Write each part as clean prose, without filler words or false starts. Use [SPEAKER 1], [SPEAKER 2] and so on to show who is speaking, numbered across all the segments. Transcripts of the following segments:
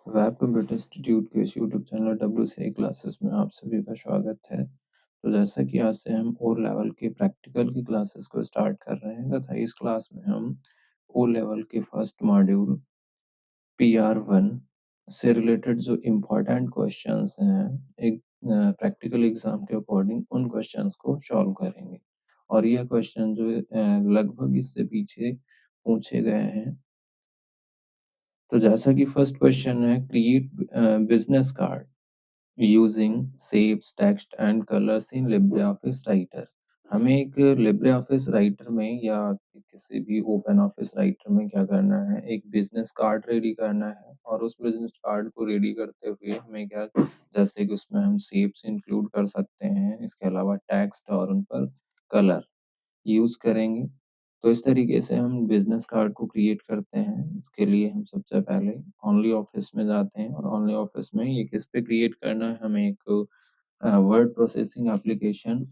[SPEAKER 1] Web computer institute के इस YouTube channel WCI classes में आप सभी का स्वागत है। तो जैसा कि आज से हम ओ लेवल के प्रैक्टिकल की क्लासेस को स्टार्ट कर रहे हैं तथा इस क्लास में हम ओ लेवल के फर्स्ट मॉड्यूल PR1 से रिलेटेड जो इम्पोर्टेंट क्वेश्चंस हैं एक प्रैक्टिकल एग्जाम के अकॉर्डिंग उन क्वेश्चंस को सॉल्व करेंगे और यह क्वेश्चन जो लगभग इससे पीछे पूछे गए हैं। तो जैसा कि फर्स्ट क्वेश्चन है, create business card using shapes text and colours in LibreOffice writer. हमें एक लिब्रियोफिस राइटर में या किसी भी ओपन ऑफिस राइटर में क्या करना है, एक बिजनेस कार्ड रेडी करना है और उस बिजनेस कार्ड को रेडी करते हुए हमें क्या, जैसे कि उसमें हम शेप्स इंक्लूड कर सकते हैं, इसके अलावा टेक्स्ट और उन पर कलर यूज करेंगे। तो इस तरीके से हम बिजनेस कार्ड को क्रिएट करते हैं। इसके लिए हम सबसे पहले ओनली ऑफिस में जाते हैं और ओनली ऑफिस में ये किस पे क्रिएट करना है, हमें एक वर्ड प्रोसेसिंग एप्लीकेशन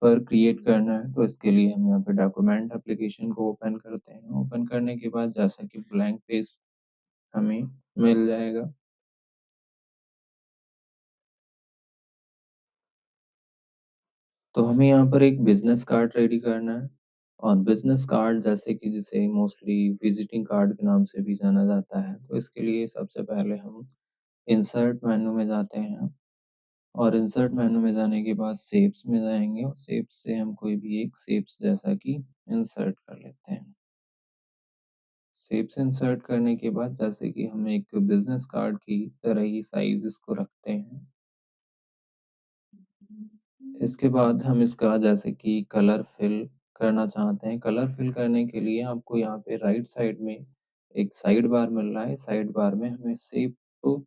[SPEAKER 1] पर क्रिएट करना है। तो इसके लिए हम यहाँ पे डॉक्यूमेंट एप्लीकेशन को ओपन करते हैं। ओपन करने के बाद जैसा कि ब्लैंक पेज हमें मिल जाएगा, तो हमें यहाँ पर एक बिजनेस कार्ड रेडी करना है। और बिजनेस कार्ड जैसे कि जिसे मोस्टली विजिटिंग कार्ड के नाम से भी जाना जाता है, तो इसके लिए सबसे पहले हम इंसर्ट मेन्यू में जाते हैं और इंसर्ट मेन्यू में जाने के बाद शेप्स में जाएंगे और शेप्स से हम कोई भी एक शेप्स जैसा कि इंसर्ट कर लेते हैं। शेप्स इंसर्ट करने के बाद जैसे कि हम एक बिजनेस कार्ड की तरह ही साइज इसको रखते हैं। इसके बाद हम इसका जैसे कि कलर फिल करना चाहते हैं। कलर फिल करने के लिए आपको यहाँ पे राइट साइड में एक साइड बार मिल रहा है। साइड बार में हमें शेप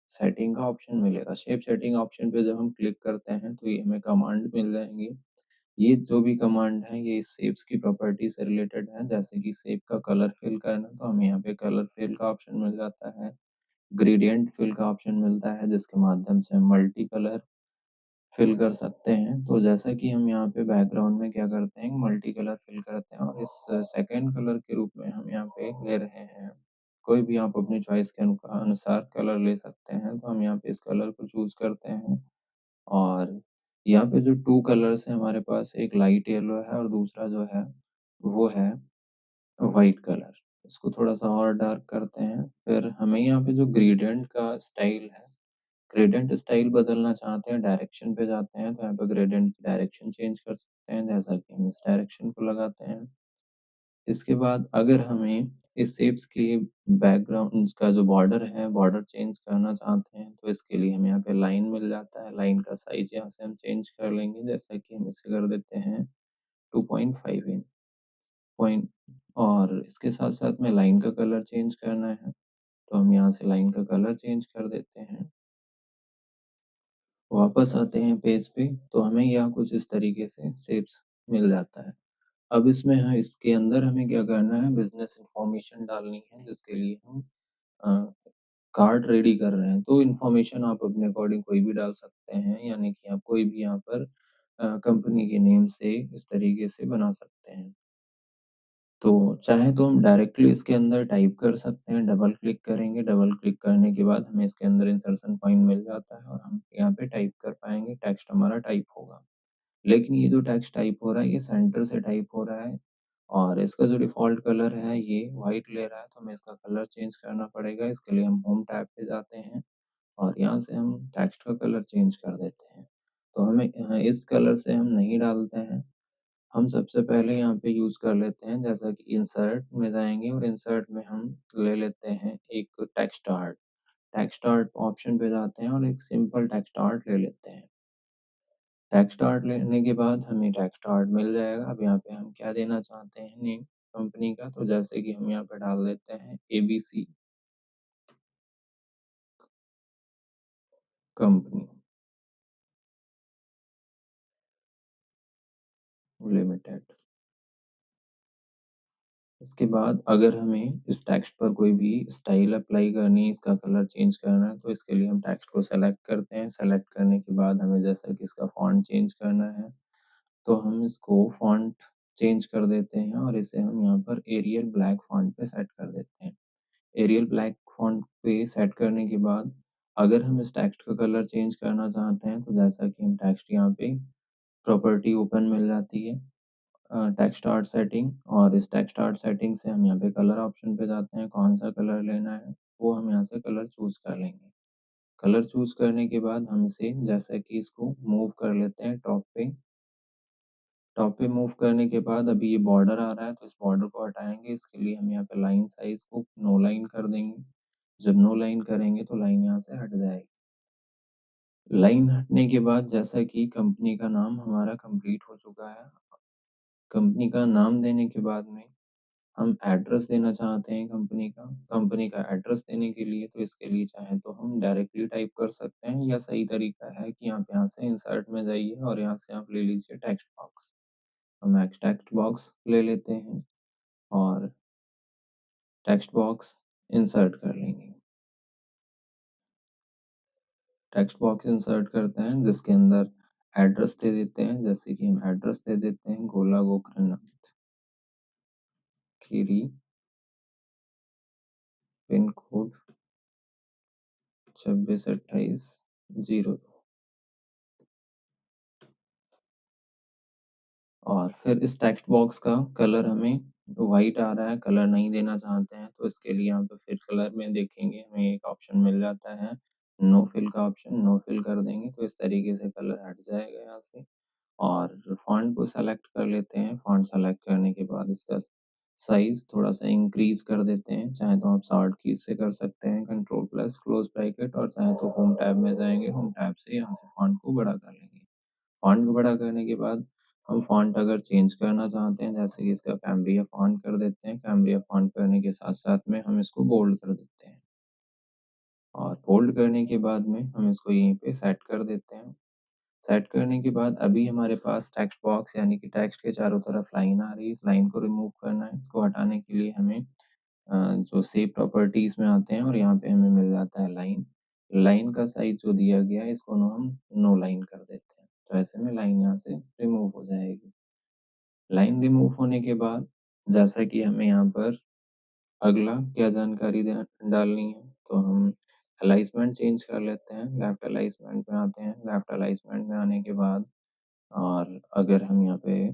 [SPEAKER 1] सेटिंग का ऑप्शन मिलेगा। शेप सेटिंग ऑप्शन पे जब हम क्लिक करते हैं तो ये हमें कमांड मिल जाएंगे। ये जो भी कमांड है ये शेप्स की प्रॉपर्टी से रिलेटेड है। जैसे कि शेप का कलर फिल करना, तो हमें यहाँ पे कलर फिल का ऑप्शन मिल जाता है। ग्रेडियंट फिल का ऑप्शन मिलता है जिसके माध्यम से हम मल्टी कलर फिल कर सकते हैं। तो जैसा कि हम यहाँ पे बैकग्राउंड में क्या करते हैं, मल्टी कलर फिल करते हैं और इस सेकंड कलर के रूप में हम यहाँ पे ले रहे हैं। कोई भी आप अपनी चॉइस के अनुसार कलर ले सकते हैं। तो हम यहाँ पे इस कलर को चूज करते हैं और यहाँ पे जो टू कलर्स है हमारे पास, एक लाइट येलो है और दूसरा जो है वो है वाइट कलर। इसको थोड़ा सा और डार्क करते हैं। फिर हमें यहाँ पे जो ग्रेडियंट का स्टाइल है, ग्रेडियंट स्टाइल बदलना चाहते हैं, डायरेक्शन पे जाते हैं तो यहाँ पे ग्रेडियंट की डायरेक्शन चेंज कर सकते हैं, जैसा कि हम इस डायरेक्शन को लगाते हैं। इसके बाद अगर हमें इस शेप्स के बैकग्राउंड का जो बॉर्डर है, बॉर्डर चेंज करना चाहते हैं, तो इसके लिए हमें यहाँ पे लाइन मिल जाता है। लाइन का साइज यहाँ से हम चेंज कर लेंगे, जैसा कि हम इसे कर देते हैं 2.5 इन पॉइंट। और इसके साथ साथ में लाइन का कलर चेंज करना है, तो हम यहाँ से लाइन का कलर चेंज कर देते हैं। वापस आते हैं पेज पे, तो हमें यहाँ कुछ इस तरीके से शेप्स मिल जाता है। अब इसमें है, इसके अंदर हमें क्या करना है, बिजनेस इंफॉर्मेशन डालनी है जिसके लिए हम कार्ड रेडी कर रहे हैं। तो इन्फॉर्मेशन आप अपने अकॉर्डिंग कोई भी डाल सकते हैं, यानी कि आप कोई भी यहाँ पर कंपनी के नेम से इस तरीके से बना सकते हैं। तो चाहे तो हम डायरेक्टली इसके अंदर टाइप कर सकते हैं, डबल क्लिक करेंगे, डबल क्लिक करने के बाद हमें इसके अंदर इंसर्शन पॉइंट मिल जाता है और हम यहाँ पे टाइप कर पाएंगे, टेक्स्ट हमारा टाइप होगा। लेकिन ये जो टेक्स्ट टाइप हो रहा है ये सेंटर से टाइप हो रहा है और इसका जो डिफ़ॉल्ट कलर है ये वाइट ले रहा है, तो हमें इसका कलर चेंज करना पड़ेगा। इसके लिए हम होम टैब पे जाते हैं और यहाँ से हम टेक्स्ट का कलर चेंज कर देते हैं। तो हमें इस कलर से हम नहीं डालते हैं। हम सबसे पहले यहाँ पे यूज़ कर लेते हैं, जैसा कि इंसर्ट में जाएँगे और इंसर्ट में हम ले लेते हैं एक text art. Text art option पे जाते हैं और एक सिंपल टेक्स्ट आर्ट ले लेते हैं। टेक्स्ट आर्ट लेने के बाद हमें टेक्स्ट आर्ट मिल जाएगा। अब यहाँ पे हम क्या देना चाहते हैं नेम कंपनी का, तो जैसे कि हम यहाँ पे डाल देते हैं ABC कंपनी लिमिटेड। इसके बाद अगर हमें इस टेक्स्ट पर कोई भी स्टाइल अप्लाई करनी है, इसका कलर चेंज करना है, तो इसके लिए हम टेक्स्ट को सेलेक्ट करते हैं। सेलेक्ट करने के बाद हमें जैसा कि इसका फॉन्ट चेंज करना है, तो हम इसको फॉन्ट चेंज कर देते हैं और इसे हम यहाँ पर एरियल ब्लैक फॉन्ट पे सेट कर देते हैं। एरियल ब्लैक फ़ॉन्ट पे सेट करने के बाद अगर हम इस टेक्स्ट का कलर चेंज करना चाहते हैं, तो जैसा कि हम टेक्स्ट यहाँ पे प्रॉपर्टी ओपन मिल जाती है, टेक्स्ट आर्ट सेटिंग, और इस टेक्स्ट आर्ट सेटिंग से हम यहाँ पे कलर ऑप्शन पे जाते हैं, कौन सा कलर लेना है वो हम यहाँ से कलर चूज़ कर लेंगे। कलर चूज़ करने के बाद हम इसे जैसा कि इसको मूव कर लेते हैं टॉप पे। टॉप पे मूव करने के बाद अभी ये बॉर्डर आ रहा है, तो इस बॉर्डर को हटाएँगे। इसके लिए हम यहाँ पे लाइन साइज़ को नो लाइन कर देंगे। जब नो लाइन करेंगे तो लाइन यहाँ से हट जाएगी। लाइन हटने के बाद जैसा कि कंपनी का नाम हमारा कंप्लीट हो चुका है। कंपनी का नाम देने के बाद में हम एड्रेस देना चाहते हैं कंपनी का एड्रेस देने के लिए, तो इसके लिए चाहे तो हम डायरेक्टली टाइप कर सकते हैं, या सही तरीका है कि आप यहाँ से इंसर्ट में जाइए और यहाँ से आप ले लीजिए टेक्स्ट बॉक्स। हम एक टेक्स्ट बॉक्स ले लेते हैं और टेक्स्ट बॉक्स इंसर्ट कर लेंगे। टेक्स्ट बॉक्स इंसर्ट करते हैं जिसके अंदर एड्रेस दे देते हैं, जैसे कि हम एड्रेस दे देते हैं गोला गोकर्णनाथ, खीरी, पिन कोड 262802, और फिर इस टेक्स्ट बॉक्स का कलर हमें व्हाइट आ रहा है, कलर नहीं देना चाहते हैं, तो इसके लिए यहाँ पे फिर कलर में देखेंगे हमें एक ऑप्शन मिल जाता है नो फिल का ऑप्शन, नो फिल कर देंगे तो इस तरीके से कलर हट जाएगा यहाँ से। और फॉन्ट को सेलेक्ट कर लेते हैं। फॉन्ट सेलेक्ट करने के बाद इसका साइज थोड़ा सा इंक्रीज कर देते हैं, चाहे तो आप शॉर्ट की से कर सकते हैं कंट्रोल प्लस क्लोज ब्रैकेट, और चाहे तो होम टैब में जाएंगे, होम टैब से यहाँ से फॉन्ट को बड़ा कर लेंगे। फॉन्ट को बड़ा करने के बाद हम फॉन्ट अगर चेंज करना चाहते हैं, जैसे कि इसका कैमरिया फॉन्ट कर देते हैं, कैमरिया फॉन्ट करने के साथ साथ में हम इसको बोल्ड कर देते हैं, और बोल्ड करने के बाद में हम इसको यहीं पे सेट कर देते हैं। सेट करने के बाद अभी हमारे पास टेक्स्ट बॉक्स यानी कि टेक्स्ट के चारों तरफ लाइन आ रही है, इस लाइन को रिमूव करना है। इसको हटाने के लिए हमें जो सेव प्रॉपर्टीज में आते हैं और यहाँ पे हमें मिल जाता है लाइन। लाइन का साइज जो दिया गया है इसको हम नो लाइन कर देते हैं, तो ऐसे में लाइन यहाँ से रिमूव हो जाएगी। लाइन रिमूव होने के बाद जैसा कि हमें यहाँ पर अगला क्या जानकारी डालनी है, तो हम अलाइनमेंट चेंज कर लेते हैं, लेफ्ट अलाइनमेंट में आते हैं। लेफ्ट अलाइनमेंट में आने के बाद और अगर हम यहाँ पे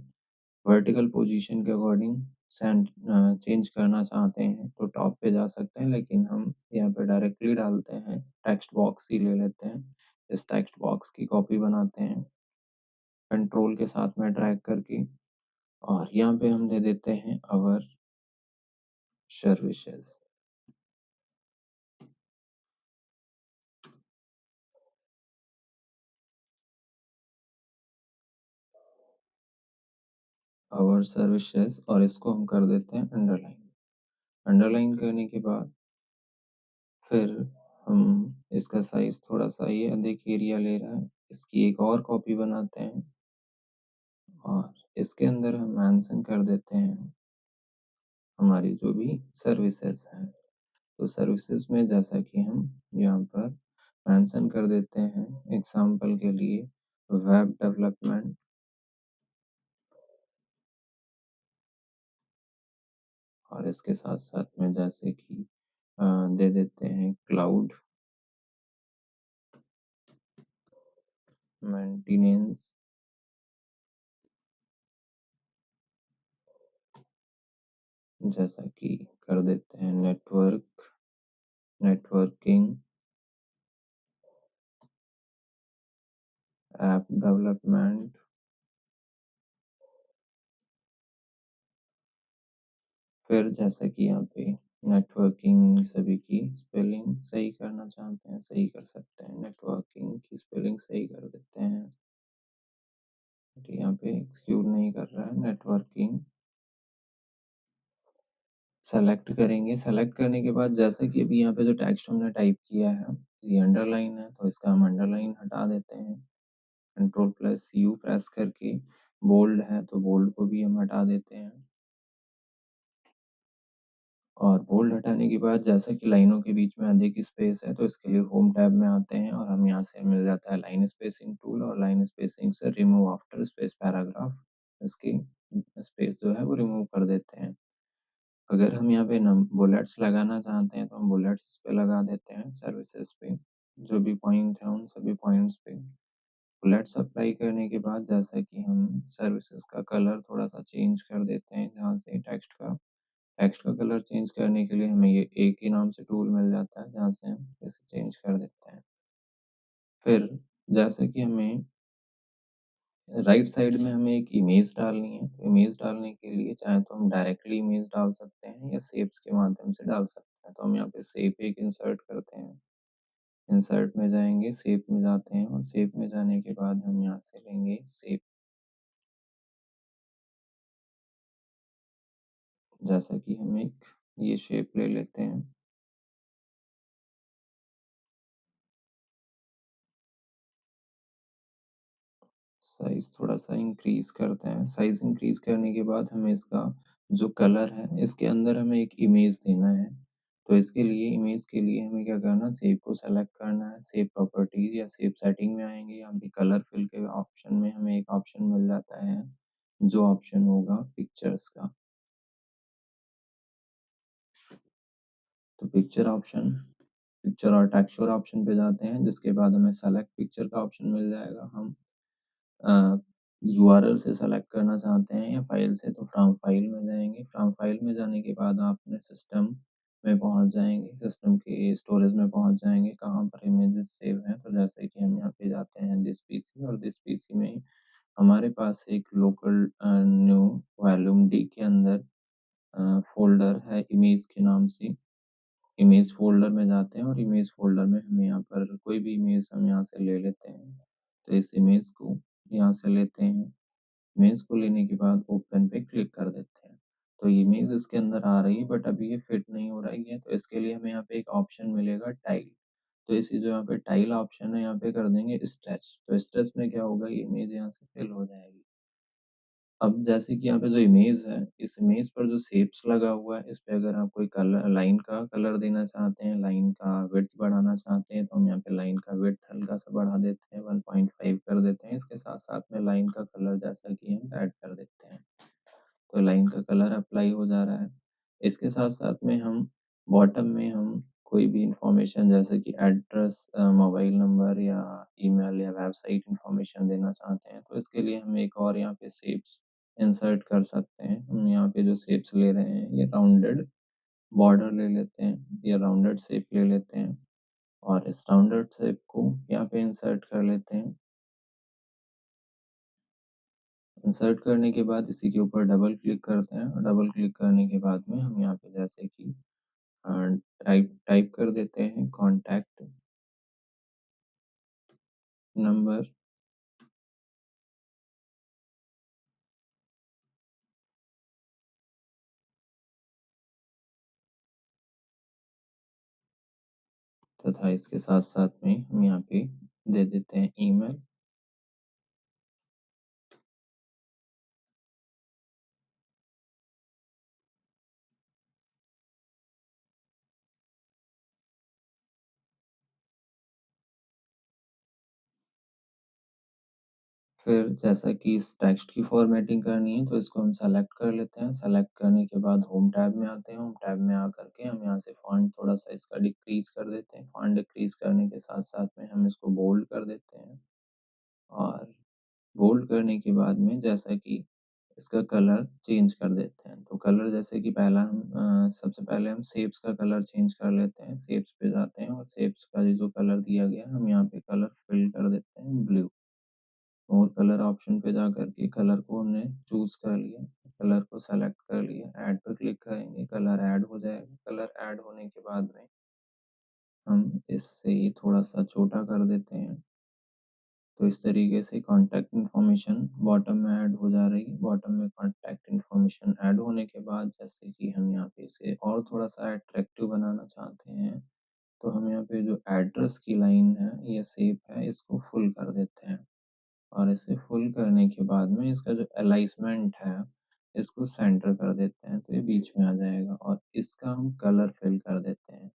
[SPEAKER 1] वर्टिकल पोजीशन के अकॉर्डिंग चेंज करना चाहते हैं तो टॉप पे जा सकते हैं, लेकिन हम यहाँ पे डायरेक्टली डालते हैं, टेक्स्ट बॉक्स ही ले लेते हैं। इस टेक्स्ट बॉक्स की कॉपी बनाते हैं कंट्रोल के साथ में ड्रैग करके, और यहाँ पे हम दे देते हैं आवर सर्विसेज। आवर सर्विसेज, और इसको हम कर देते हैं अंडरलाइन। अंडरलाइन करने के बाद फिर हम इसका साइज थोड़ा सा ये अधिक एरिया ले रहा है, इसकी एक और कॉपी बनाते हैं और इसके अंदर हम मेंशन कर देते हैं हमारी जो भी सर्विसेज हैं। तो सर्विसेज में जैसा कि हम यहाँ पर मेंशन कर देते हैं एग्जांपल के लिए वेब डेवलपमेंट, और इसके साथ साथ में जैसे कि दे देते हैं क्लाउड मेंटेनेंस, जैसा कि कर देते हैं नेटवर्किंग, ऐप डेवलपमेंट, फिर जैसा कि यहाँ पे नेटवर्किंग सभी की स्पेलिंग सही करना चाहते हैं, सही कर सकते हैं, नेटवर्किंग की स्पेलिंग सही कर देते हैं, तो यहाँ पे एक्सक्यूट नहीं कर रहा है। नेटवर्किंग सेलेक्ट करेंगे, सेलेक्ट करने के बाद जैसा कि अभी यहाँ पे जो टेक्स्ट हमने टाइप किया है ये अंडरलाइन है, तो इसका हम अंडरलाइन हटा देते हैं कंट्रोल प्लस यू प्रेस करके। बोल्ड है तो बोल्ड को भी हम हटा देते हैं, और बोल्ड हटाने के बाद जैसा कि लाइनों के बीच में अधिक स्पेस है तो इसके लिए होम टैब में आते हैं और हम यहाँ से मिल जाता है लाइन स्पेसिंग टूल, और लाइन स्पेसिंग से रिमूव आफ्टर स्पेस पैराग्राफ, इसकी स्पेस जो है वो रिमूव कर देते हैं। अगर हम यहाँ पे नम बुलेट्स लगाना चाहते हैं तो हम बुलेट्स पे लगा देते हैं, सर्विसेज़ पे, जो भी पॉइंट है उन सभी पॉइंट्स पे। बुलेट्स अप्लाई करने के बाद जैसा कि हम सर्विसेज़ का कलर थोड़ा-सा चेंज कर देते हैं, जहाँ से टेक्स्ट का कलर चेंज करने के लिए हमें ये एक ही नाम से टूल मिल जाता है, जहाँ से हम इसे चेंज कर देते हैं। फिर जैसे कि हमें राइट साइड में हमें एक इमेज डालनी है, तो इमेज डालने के लिए चाहे तो हम डायरेक्टली इमेज डाल सकते हैं या शेप्स के माध्यम से डाल सकते हैं। तो हम यहाँ पे शेप एक इंसर्ट करते हैं, इंसर्ट में जाएँगे, शेप में जाते हैं और शेप में जाने के बाद हम यहाँ से लेंगे शेप। जैसा कि हम एक ये शेप ले लेते हैं, साइज़ थोड़ा-सा इंक्रीज़ करते हैं, साइज़ इंक्रीज़ करने के बाद हमें इसका जो कलर है, इसके अंदर हमें एक इमेज देना है। तो इसके लिए इमेज के लिए हमें क्या करना है, शेप को सेलेक्ट करना है, शेप प्रॉपर्टीज़ या शेप सेटिंग में आएँगे, यहाँ पे कलर फिल के ऑप्शन में हमें एक ऑप्शन मिल जाता है, जो ऑप्शन होगा पिक्चर्स का। तो पिक्चर और टेक्सचर ऑप्शन पे जाते हैं, जिसके बाद हमें सेलेक्ट पिक्चर का ऑप्शन मिल जाएगा। हम अ, यूआरएल से सेलेक्ट करना चाहते हैं या फाइल से, तो फ्रॉम फाइल में जाएँगे। फ्रॉम फाइल में जाने के बाद आप अपने सिस्टम में पहुँच जाएँगे, सिस्टम के स्टोरेज में पहुँच जाएँगे, कहाँ पर इमेजेस सेव हैं। तो जैसे कि हम यहाँ पे जाते हैं दिस पीसी और दिस पीसी में हमारे पास एक लोकल न्यू वॉल्यूम डी के अंदर फ़ोल्डर है इमेज के नाम से। इमेज फ़ोल्डर में जाते हैं और इमेज फ़ोल्डर में हमें यहाँ पर कोई भी इमेज हम यहाँ से ले लेते हैं। तो इस इमेज को यहाँ से लेते हैं। इमेज को लेने के बाद ओपन पे क्लिक कर देते हैं। तो इमेज इसके अंदर आ रही है बट अभी ये फिट नहीं हो रही है, तो इसके लिए हमें यहाँ पे एक ऑप्शन मिलेगा टाइल। तो इसी जो यहाँ पे टाइल ऑप्शन है, यहाँ पे कर देंगे स्ट्रेच। तो स्ट्रेच में क्या होगा, ये इमेज यहाँ से फिल हो जाएगी। अब जैसे कि यहाँ पे जो इमेज है, इस इमेज पर जो शेप्स लगा हुआ है, इस पे अगर आप कोई कलर लाइन का कलर देना चाहते हैं, लाइन का विड्थ बढ़ाना चाहते हैं, तो हम यहाँ पे लाइन का विड्थ हल्का-सा बढ़ा देते हैं, 1.5 कर देते हैं। इसके साथ-साथ में लाइन का कलर जैसा कि हम ऐड कर देते हैं। तो लाइन का कलर अप्लाई हो जा रहा है। इसके साथ-साथ में हम बॉटम में हम कोई भी इन्फॉर्मेशन जैसे कि एड्रेस, मोबाइल नंबर या ईमेल या वेबसाइट इन्फॉर्मेशन देना चाहते हैं, तो इसके लिए हम एक और यहाँ पे शेप्स इंसर्ट कर सकते हैं। हम यहाँ पे जो शेप्स ले रहे हैं, ये राउंडेड बॉर्डर ले लेते हैं या राउंडेड शेप ले लेते हैं और इस राउंडेड शेप को यहाँ पे इंसर्ट कर लेते हैं। इंसर्ट करने के बाद इसी के ऊपर डबल क्लिक करते हैं और डबल क्लिक करने के बाद में हम यहाँ पे जैसे कि टाइप टाइप कर देते हैं कॉन्टैक्ट नंबर तथा इसके साथ-साथ में हम यहाँ पे दे देते हैं ईमेल। फिर जैसा कि इस टेक्स्ट की फॉर्मेटिंग करनी है, तो इसको हम सेलेक्ट कर लेते हैं। सेलेक्ट करने के बाद होम टैब में आते हैं। होम टैब में आकर के हम यहाँ से फ़ॉन्ट थोड़ा-सा इसका डिक्रीज़ कर देते हैं। फ़ॉन्ट डिक्रीज़ करने के साथ-साथ में हम इसको बोल्ड कर देते हैं और बोल्ड करने के बाद में जैसा कि इसका कलर चेंज कर देते हैं। तो कलर जैसे कि पहला हम सबसे पहले हम शेप्स का कलर चेंज कर लेते हैं। शेप्स पे जाते हैं और शेप्स का ये जो कलर दिया गया है, हम यहाँ पे कलर फिल कर देते हैं ब्लू। और कलर ऑप्शन पे जाकर के कलर को हमने चूज़ कर लिया, कलर को सेलेक्ट कर लिया, ऐड पे क्लिक करेंगे, कलर ऐड हो जाएगा। कलर ऐड होने के बाद में हम इससे ये थोड़ा-सा छोटा कर देते हैं। तो इस तरीके से कॉन्टैक्ट इन्फॉर्मेशन बॉटम में ऐड हो जा रही है। बॉटम में कॉन्टैक्ट इन्फॉर्मेशन ऐड होने के बाद जैसे कि हम यहाँ पे इसे और थोड़ा-सा अट्रैक्टिव बनाना चाहते हैं, तो हम यहाँ पे जो एड्रेस की लाइन है, ये शेप है, इसको फुल कर देते हैं और इसे फुल करने के बाद में इसका जो एलाइनमेंट है, इसको सेंटर कर देते हैं, तो ये बीच में आ जाएगा और इसका हम कलर फिल कर देते हैं।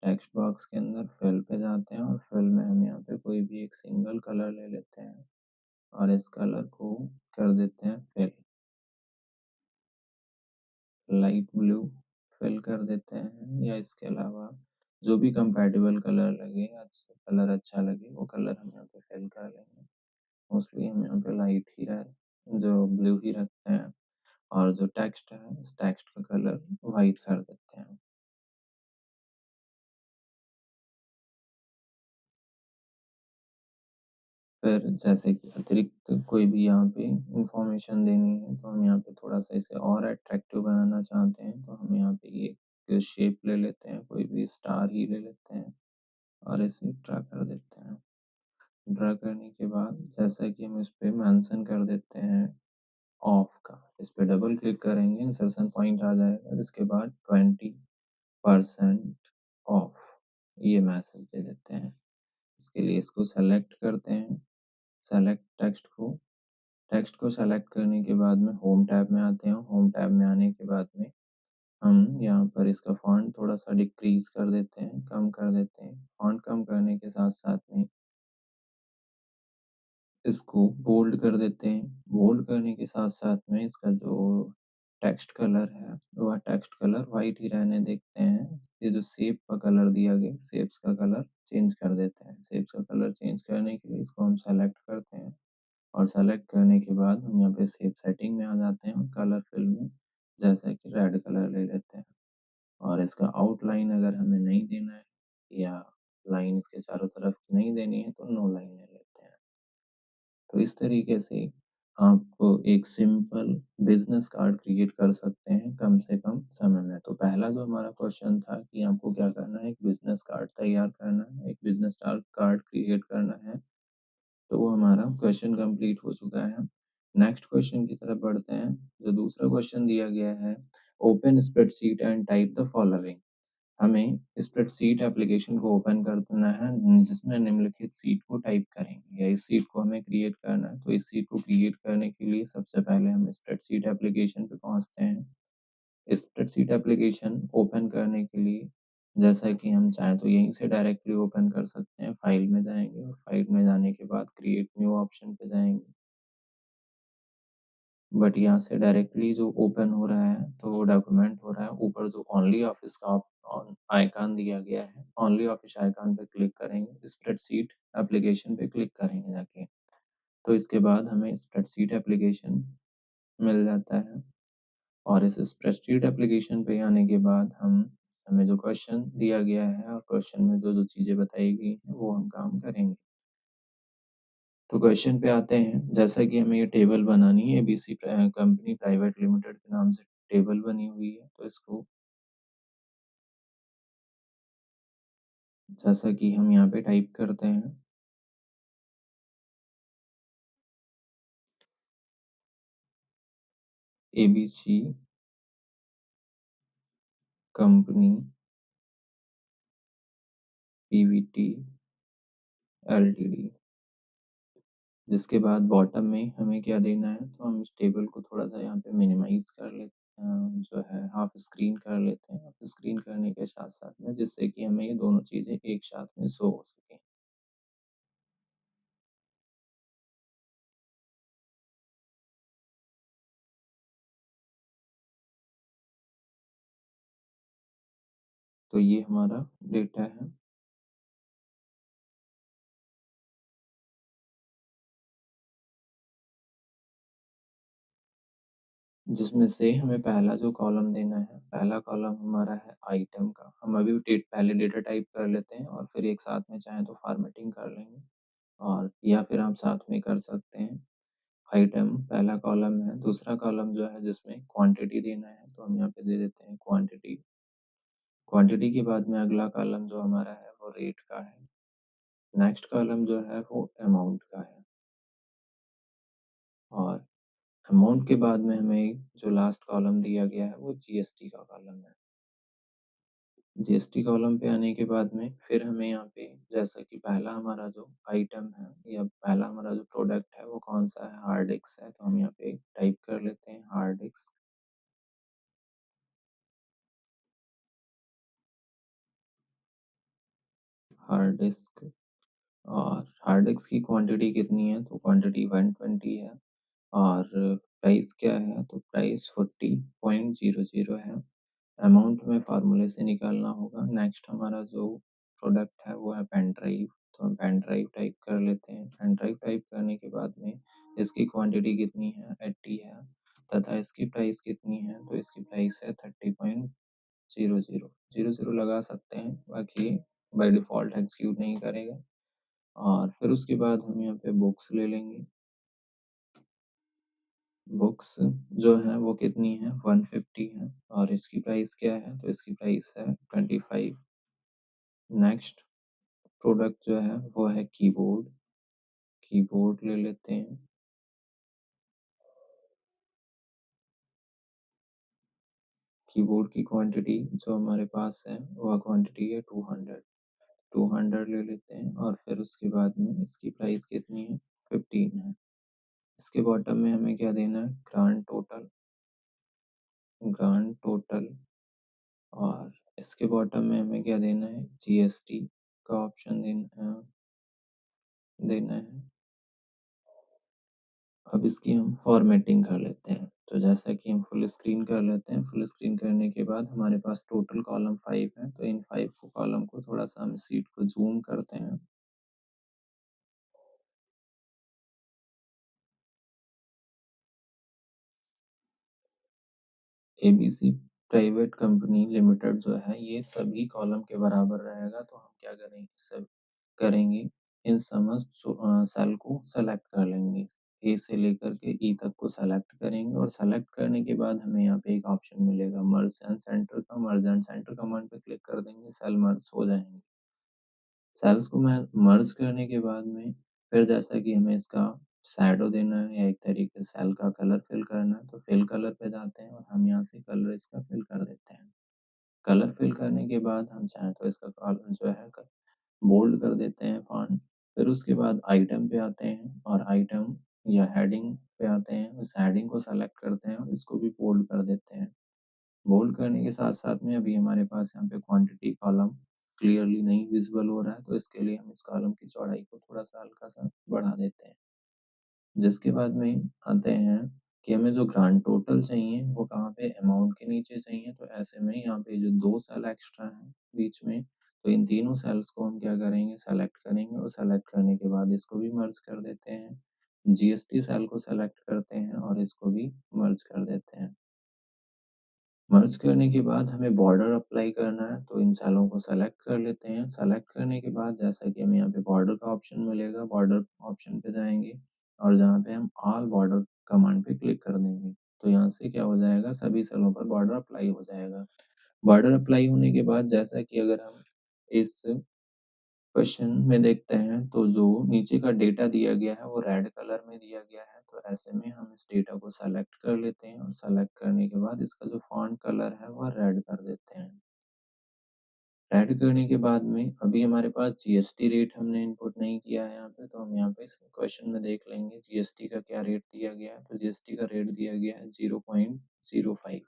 [SPEAKER 1] टेक्स्ट बॉक्स के अंदर फिल पे जाते हैं और फिल में हम यहाँ पे कोई भी एक सिंगल कलर ले लेते हैं और इस कलर को कर देते हैं फिल, लाइट ब्लू। फिल कर देते हैं, या इसके अलावा जो भी कंपैटिबल कलर लगे, अच्छा कलर अच्छा लगे वो कलर हम यहाँ पे फिल कर लेंगे। मोस्टली हम यहाँ पे लाइट ही जो ब्लू ही रखते हैं, और जो टेक्स्ट है इस टेक्स्ट का कलर वाइट कर देते हैं। फिर जैसे कि अतिरिक्त कोई भी यहाँ पे इंफॉर्मेशन देनी है तो हम यहाँ पे थोड़ा सा इसे और अट्रैक्टिव बनाना चाहते हैं, तो हम यहाँ पे ये शेप ले लेते हैं, कोई भी स्टार ही ले लेते हैं और इसे ड्रा कर देते हैं। ड्रा करने के बाद जैसा कि हम इस पे मेंशन कर देते हैं ऑफ का, इस पे डबल क्लिक करेंगे, इंसर्शन पॉइंट आ जाएगा, जिसके बाद 20% ऑफ ये मैसेज दे देते हैं। इसके लिए इसको सेलेक्ट करते हैं, सेलेक्ट टेक्स्ट को सेलेक्ट करने के बाद में होम टैब में आते हैं। होम टैब में आने के बाद में हम यहाँ पर इसका फॉन्ट थोड़ा सा डिक्रीज कर देते हैं, कम कर देते हैं। फॉन्ट कम करने के साथ साथ में इसको बोल्ड कर देते हैं। बोल्ड करने के साथ साथ में इसका जो टेक्स्ट कलर है वह टेक्स्ट कलर वाइट ही रहने देते हैं। ये जो शेप का कलर दिया गया, शेप्स का कलर चेंज कर देते हैं। शेप्स का कलर चेंज करने के लिए इसको हम सेलेक्ट करते हैं, और सेलेक्ट करने के बाद हम यहाँ पे शेप सेटिंग में आ जाते हैं और कलर फिल में जैसा कि रेड कलर ले लेते हैं। और इसका आउटलाइन अगर हमें नहीं देना है या लाइन इसके चारों तरफ की नहीं देनी है तो नो लाइन ले लेते हैं। तो इस तरीके से आप एक सिंपल बिजनेस कार्ड क्रिएट कर सकते हैं कम से कम समय में। तो पहला जो हमारा क्वेश्चन था कि आपको क्या करना है, एक बिजनेस कार्ड तैयार करना है, एक बिजनेस कार्ड क्रिएट करना है। तो वो हमारा क्वेश्चन कंप्लीट हो चुका है। नेक्स्ट क्वेश्चन की तरफ बढ़ते हैं। जो दूसरा क्वेश्चन दिया गया है, open spreadsheet and type the following. हमें स्प्रेडशीट एप्लीकेशन को ओपन करना है, जिसमें निम्नलिखित सीट को टाइप करेंगे, या इस सीट को हमें क्रिएट करना है। तो इस सीट को क्रिएट करने के लिए सबसे पहले हम स्प्रेडशीट एप्लीकेशन पे पहुंचते हैं। स्प्रेडशीट एप्लीकेशन ओपन करने के लिए जैसा कि हम चाहें तो यहीं से डायरेक्टली ओपन कर सकते हैं। फाइल में जाएंगे और फाइल में जाने के बाद क्रिएट न्यू ऑप्शन पे जाएंगे। बट यहाँ से डायरेक्टली जो ओपन हो रहा है तो वो डॉक्यूमेंट हो रहा है। ऊपर जो ओनली ऑफिस का आइकन दिया गया है, ओनली ऑफिस आइकन पे क्लिक करेंगे, स्प्रेडशीट एप्लीकेशन पे क्लिक करेंगे जाके। तो इसके बाद हमें स्प्रेडशीट एप्लीकेशन मिल जाता है, और इस स्प्रेडशीट एप्लीकेशन पे आने के बाद हमें जो क्वेश्चन दिया गया है और क्वेश्चन में जो जो चीज़ें बताई गई हैं वो हम काम करेंगे। तो क्वेश्चन पे आते हैं। जैसा कि हमें ये टेबल बनानी है, एबीसी कंपनी प्राइवेट लिमिटेड के नाम से टेबल बनी हुई है। तो इसको जैसा कि हम यहाँ पे टाइप करते हैं, एबीसी कंपनी पीवीटी एलटीडी। जिसके बाद बॉटम में हमें क्या देना है, तो हम इस टेबल को थोड़ा सा यहाँ पे मिनिमाइज कर लेते हैं, जो है हाफ स्क्रीन कर लेते हैं। हाफ स्क्रीन करने के साथ साथ में जिससे कि हमें ये दोनों चीज़ें एक साथ में शो हो सकें। तो ये हमारा डेटा है, जिसमें से हमें पहला जो कॉलम देना है, पहला कॉलम हमारा है आइटम का। हम अभी पहले डेटा टाइप कर लेते हैं और फिर एक साथ में चाहें तो फॉर्मेटिंग कर लेंगे, और या फिर हम साथ में कर सकते हैं। आइटम पहला कॉलम है। दूसरा कॉलम जो है जिसमें क्वांटिटी देना है, तो हम यहाँ पे दे देते हैं क्वांटिटी। क्वांटिटी के बाद में अगला कॉलम जो हमारा है वो रेट का है। नेक्स्ट कॉलम जो है वो अमाउंट का है, और अमाउंट के बाद में हमें जो लास्ट कॉलम दिया गया है वो जीएसटी का कॉलम है। जीएसटी कॉलम पे आने के बाद में फिर हमें यहाँ पे जैसा कि पहला हमारा जो आइटम है या पहला हमारा जो प्रोडक्ट है वो कौन सा है, हार्ड डिस्क है। तो हम यहाँ पे टाइप कर लेते हैं हार्ड डिस्क। हार्ड डिस्क, और हार्ड डिस्क की क्वांटिटी कितनी है, तो क्वांटिटी 120 है। और प्राइस क्या है, तो प्राइस 40.00 है। अमाउंट हमें फार्मूले से निकालना होगा। नेक्स्ट हमारा जो प्रोडक्ट है वो है पेन ड्राइव, तो हम पेन ड्राइव टाइप कर लेते हैं। पेन ड्राइव टाइप करने के बाद में इसकी क्वांटिटी कितनी है, 80 है, तथा इसकी प्राइस कितनी है, तो इसकी प्राइस है 30.00। लगा सकते हैं, बाकी बाय डिफॉल्ट एग्जीक्यूट नहीं करेगा। और फिर उसके बाद हम यहाँ पे बुक्स ले लेंगे। बुक्स जो है वो कितनी है, 150 है, और इसकी प्राइस क्या है, तो इसकी प्राइस है 25। नेक्स्ट प्रोडक्ट जो है वो है कीबोर्ड। कीबोर्ड ले लेते हैं। कीबोर्ड की क्वांटिटी जो हमारे पास है वह क्वांटिटी है 200। 200 ले लेते हैं, और फिर उसके बाद में इसकी प्राइस कितनी है, 15 है। इसके बॉटम में हमें क्या देना है, ग्रांड टोटल। ग्रांड टोटल, और इसके बॉटम में हमें क्या देना है, जीएसटी का ऑप्शन देना है। अब इसकी हम फॉर्मेटिंग कर लेते हैं, तो जैसा कि हम फुल स्क्रीन कर लेते हैं। फुल स्क्रीन करने के बाद हमारे पास टोटल कॉलम 5 है, तो इन 5 को कॉलम को थोड़ा सा हम सीट को जूम करते हैं। एबीसी प्राइवेट कंपनी लिमिटेड जो है ये सभी कॉलम के बराबर रहेगा, तो हम क्या करेंगे, सब करेंगे, इन समस्त सेल को सेलेक्ट कर लेंगे। ए से लेकर के ई तक को सेलेक्ट करेंगे, और सेलेक्ट करने के बाद हमें यहाँ पे एक ऑप्शन मिलेगा मर्ज एंड सेंटर का। मर्ज एंड सेंटर कमांड पे क्लिक कर देंगे, सेल मर्ज हो जाएंगे। सेल्स को मैं मर्ज करने के बाद में फिर जैसा कि हमें इसका शैडो देना है या एक तरीके से सेल का कलर फिल करना है, तो फिल कलर पे जाते हैं और हम यहाँ से कलर इसका फिल कर देते हैं। कलर फिल करने के बाद हम चाहें तो इसका कॉलम जो है बोल्ड कर देते हैं फॉन्ट। फिर उसके बाद आइटम पे आते हैं, और आइटम या हेडिंग पे आते हैं, उस हेडिंग को सेलेक्ट करते हैं और इसको भी बोल्ड कर देते हैं। बोल्ड करने के साथ साथ में अभी हमारे पास यहाँ पे क्वांटिटी कॉलम क्लियरली नहीं विजिबल हो रहा है, तो इसके लिए हम इस कॉलम की चौड़ाई को थोड़ा सा हल्का सा बढ़ा देते हैं। जिसके बाद में आते हैं कि हमें जो ग्रांड टोटल चाहिए वो कहाँ पे, अमाउंट के नीचे चाहिए। तो ऐसे में यहाँ पे जो दो सेल एक्स्ट्रा है बीच में, तो इन तीनों सेल्स को हम क्या करेंगे, सेलेक्ट करेंगे, और सेलेक्ट करने के बाद इसको भी मर्ज कर देते हैं। जीएसटी सेल को सेलेक्ट करते हैं और इसको भी मर्ज कर देते हैं। मर्ज करने के बाद हमें बॉर्डर अप्लाई करना है, तो इन सेलों को सेलेक्ट कर लेते हैं। सेलेक्ट करने के बाद जैसा कि हमें यहाँ पे बॉर्डर का ऑप्शन मिलेगा, बॉर्डर ऑप्शन पे जाएंगे, और जहाँ पे हम ऑल बॉर्डर कमांड पे क्लिक कर देंगे, तो यहाँ से क्या हो जाएगा, सभी सेलों पर बॉर्डर अप्लाई हो जाएगा। बॉर्डर अप्लाई होने के बाद जैसा कि अगर हम इस क्वेश्चन में देखते हैं, तो जो नीचे का डेटा दिया गया है वो रेड कलर में दिया गया है, तो ऐसे में हम इस डेटा को सेलेक्ट कर लेते हैं, और सेलेक्ट करने के बाद इसका जो फॉन्ट कलर है वह रेड कर देते हैं। रेड करने के बाद में अभी हमारे पास जीएसटी रेट हमने इनपुट नहीं किया है यहाँ पे, तो हम यहाँ पे इस क्वेश्चन में देख लेंगे जीएसटी का क्या रेट दिया गया है। तो जीएसटी का रेट दिया गया है 0.05,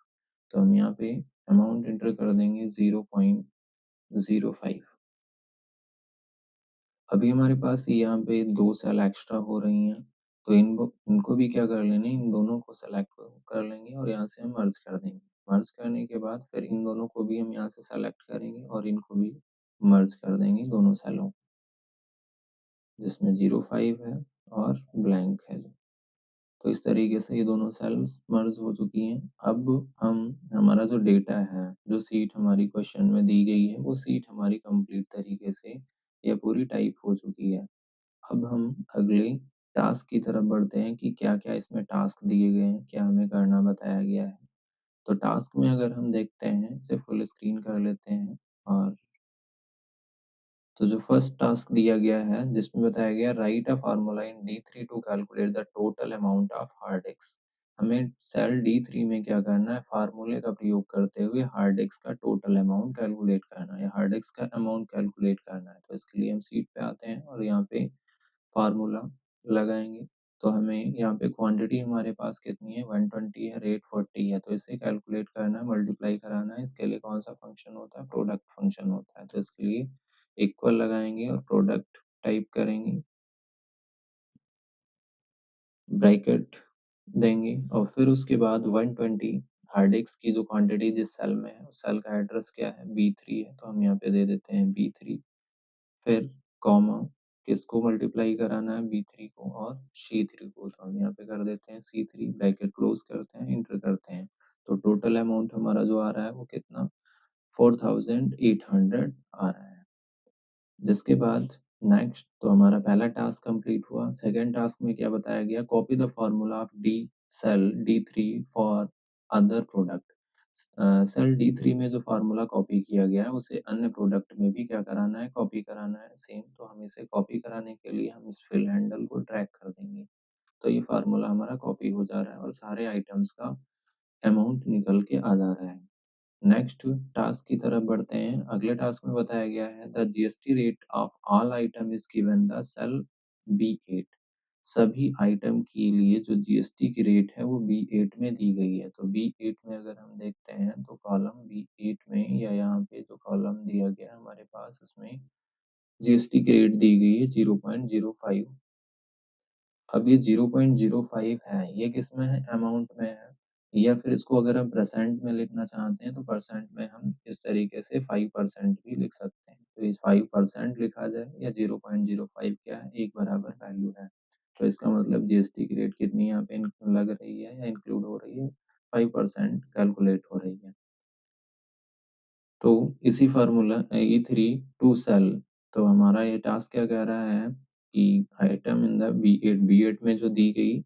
[SPEAKER 1] तो हम यहाँ पे अमाउंट एंटर कर देंगे 0.05। अभी हमारे पास यहाँ पे दो सेल एक्स्ट्रा हो रही हैं, तो इनको भी क्या कर लेंगे, इन दोनों को सेलेक्ट कर लेंगे और यहाँ से हम मर्ज कर देंगे। मर्ज करने के बाद फिर इन दोनों को भी हम यहाँ से सेलेक्ट करेंगे और इनको भी मर्ज कर देंगे, दोनों सेलों, जिसमें 05 है और ब्लैंक है। तो इस तरीके से ये दोनों सेल्स मर्ज हो चुकी हैं। अब हम हमारा जो डेटा है, जो सीट हमारी क्वेश्चन में दी गई है, वो सीट हमारी कंप्लीट तरीके से या पूरी टाइप हो चुकी है। अब हम अगले टास्क की तरफ बढ़ते हैं कि क्या-क्या इसमें टास्क दिए गए हैं, क्या हमें करना बताया गया है। तो टास्क में अगर हम देखते हैं, इसे फुल स्क्रीन कर लेते हैं, और तो जो फर्स्ट टास्क दिया गया है जिसमें बताया गया write a formula in D3 to calculate the total amount of hard disk. हमें सेल D3 में क्या करना है, फार्मूले का प्रयोग करते हुए हार्ड डिस्क का टोटल अमाउंट कैलकुलेट करना है, या हार्ड डिस्क का अमाउंट कैलकुलेट करना है। तो इसके लिए हम सीट पे आते हैं और यहाँ पे फार्मूला लगाएंगे। तो हमें यहाँ पे क्वांटिटी हमारे पास कितनी है, 120 है, रेट 40 है, तो इसे कैलकुलेट करना है, मल्टीप्लाई कराना है। इसके लिए कौन सा फंक्शन होता है, प्रोडक्ट फंक्शन होता है। तो इसके लिए इक्वल लगाएंगे और प्रोडक्ट टाइप करेंगे, ब्रैकेट देंगे, और फिर उसके बाद 120 हार्ड डिस्क की जो क्वांटिटी जिस सेल में है उस सेल का एड्रेस क्या है, B3 है, तो हम यहाँ पे दे देते हैं B3। फिर कॉमा, किसको मल्टीप्लाई कराना है, B3 को और C3 को, तो हम यहाँ पे कर देते हैं C3, ब्रैकेट क्लोज करते हैं, इंटर करते हैं। तो टोटल अमाउंट हमारा जो आ रहा है वो कितना, 4800 आ रहा है। जिसके बाद नेक्स्ट, तो हमारा पहला टास्क कंप्लीट हुआ। सेकंड टास्क में क्या बताया गया, copy the formula of D cell D3 for other product. Cell D3 में जो फार्मूला कॉपी किया गया है उसे अन्य प्रोडक्ट में भी क्या कराना है, कॉपी कराना है सेम। तो हम इसे कॉपी कराने के लिए हम इस फिल हैंडल को ड्रैग कर देंगे, तो ये फार्मूला हमारा कॉपी हो जा रहा है और सारे आइटम्स का अमाउंट निकल के आ जा रहा है। नेक्स्ट टास्क की तरफ बढ़ते हैं। अगले टास्क में बताया गया है the GST rate of all item is given the cell B8। सभी आइटम के लिए जो जीएसटी की रेट है वो B8 में दी गई है। तो B8 में अगर हम देखते हैं तो कॉलम B8 में या यहाँ पे जो कॉलम दिया गया है हमारे पास, इसमें जीएसटी की रेट दी गई है 0.05। अब ये 0.05 है, ये किस में है, अमाउंट में है। या फिर इसको अगर हम परसेंट में लिखना चाहते हैं तो परसेंट में हम इस तरीके से 5% भी लिख सकते हैं। तो इस 5% लिखा जाए या 0.05 क्या है, एक बराबर वैल्यू है। तो इसका मतलब जीएसटी की रेट कितनी यहाँ पे लग रही है या इंक्लूड हो रही है, 5% कैलकुलेट हो रही है। तो इसी फार्मूला E3 टू सेल, तो हमारा ये टास्क क्या कह रहा है कि आइटम इन द B8 में जो दी गई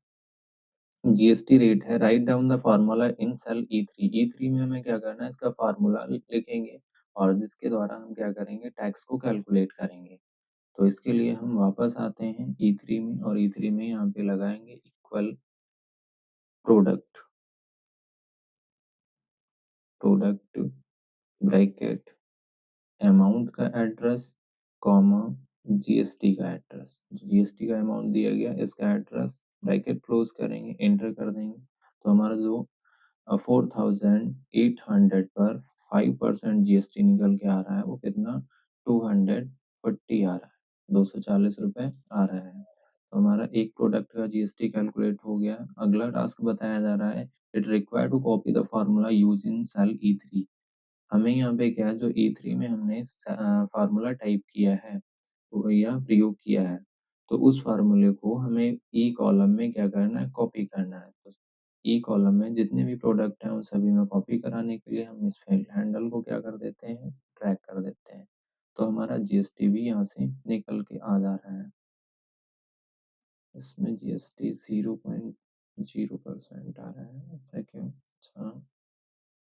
[SPEAKER 1] जीएसटी रेट है, write down the formula in cell E3 में हमें क्या करना है, इसका फार्मूला लिखेंगे और जिसके द्वारा हम क्या करेंगे, टैक्स को कैलकुलेट करेंगे। तो इसके लिए हम वापस आते हैं E3 में और E3 में यहाँ पे लगाएंगे equal product, product bracket amount का एड्रेस कॉमा जीएसटी का एड्रेस, जीएसटी का अमाउंट दिया गया इसका एड्रेस, ब्रैकेट क्लोज करेंगे, एंटर कर देंगे। तो हमारा जो 4800 पर 5% जीएसटी निकल के आ रहा है वो कितना, 240 आ रहा है, 240 रुपए आ रहा है। तो हमारा एक प्रोडक्ट का जीएसटी कैलकुलेट हो गया। अगला टास्क बताया जा रहा है, it require to copy the formula use in cell E3। हमें यहाँ पे क्या है, जो E3 में हमने फार्मूला टाइप किया है वो या प्रयोग किया है, तो उस फार्मूले को हमें ई कॉलम में क्या करना है, कॉपी करना है। तो ई कॉलम में जितने भी प्रोडक्ट हैं उन सभी में कॉपी कराने के लिए हम इस हैंडल को क्या कर देते हैं, ट्रैक कर देते हैं। तो हमारा जीएसटी भी यहाँ से निकल के आ जा रहा है। इसमें जीएसटी 0.0% आ रहा है, ऐसा क्यों, अच्छा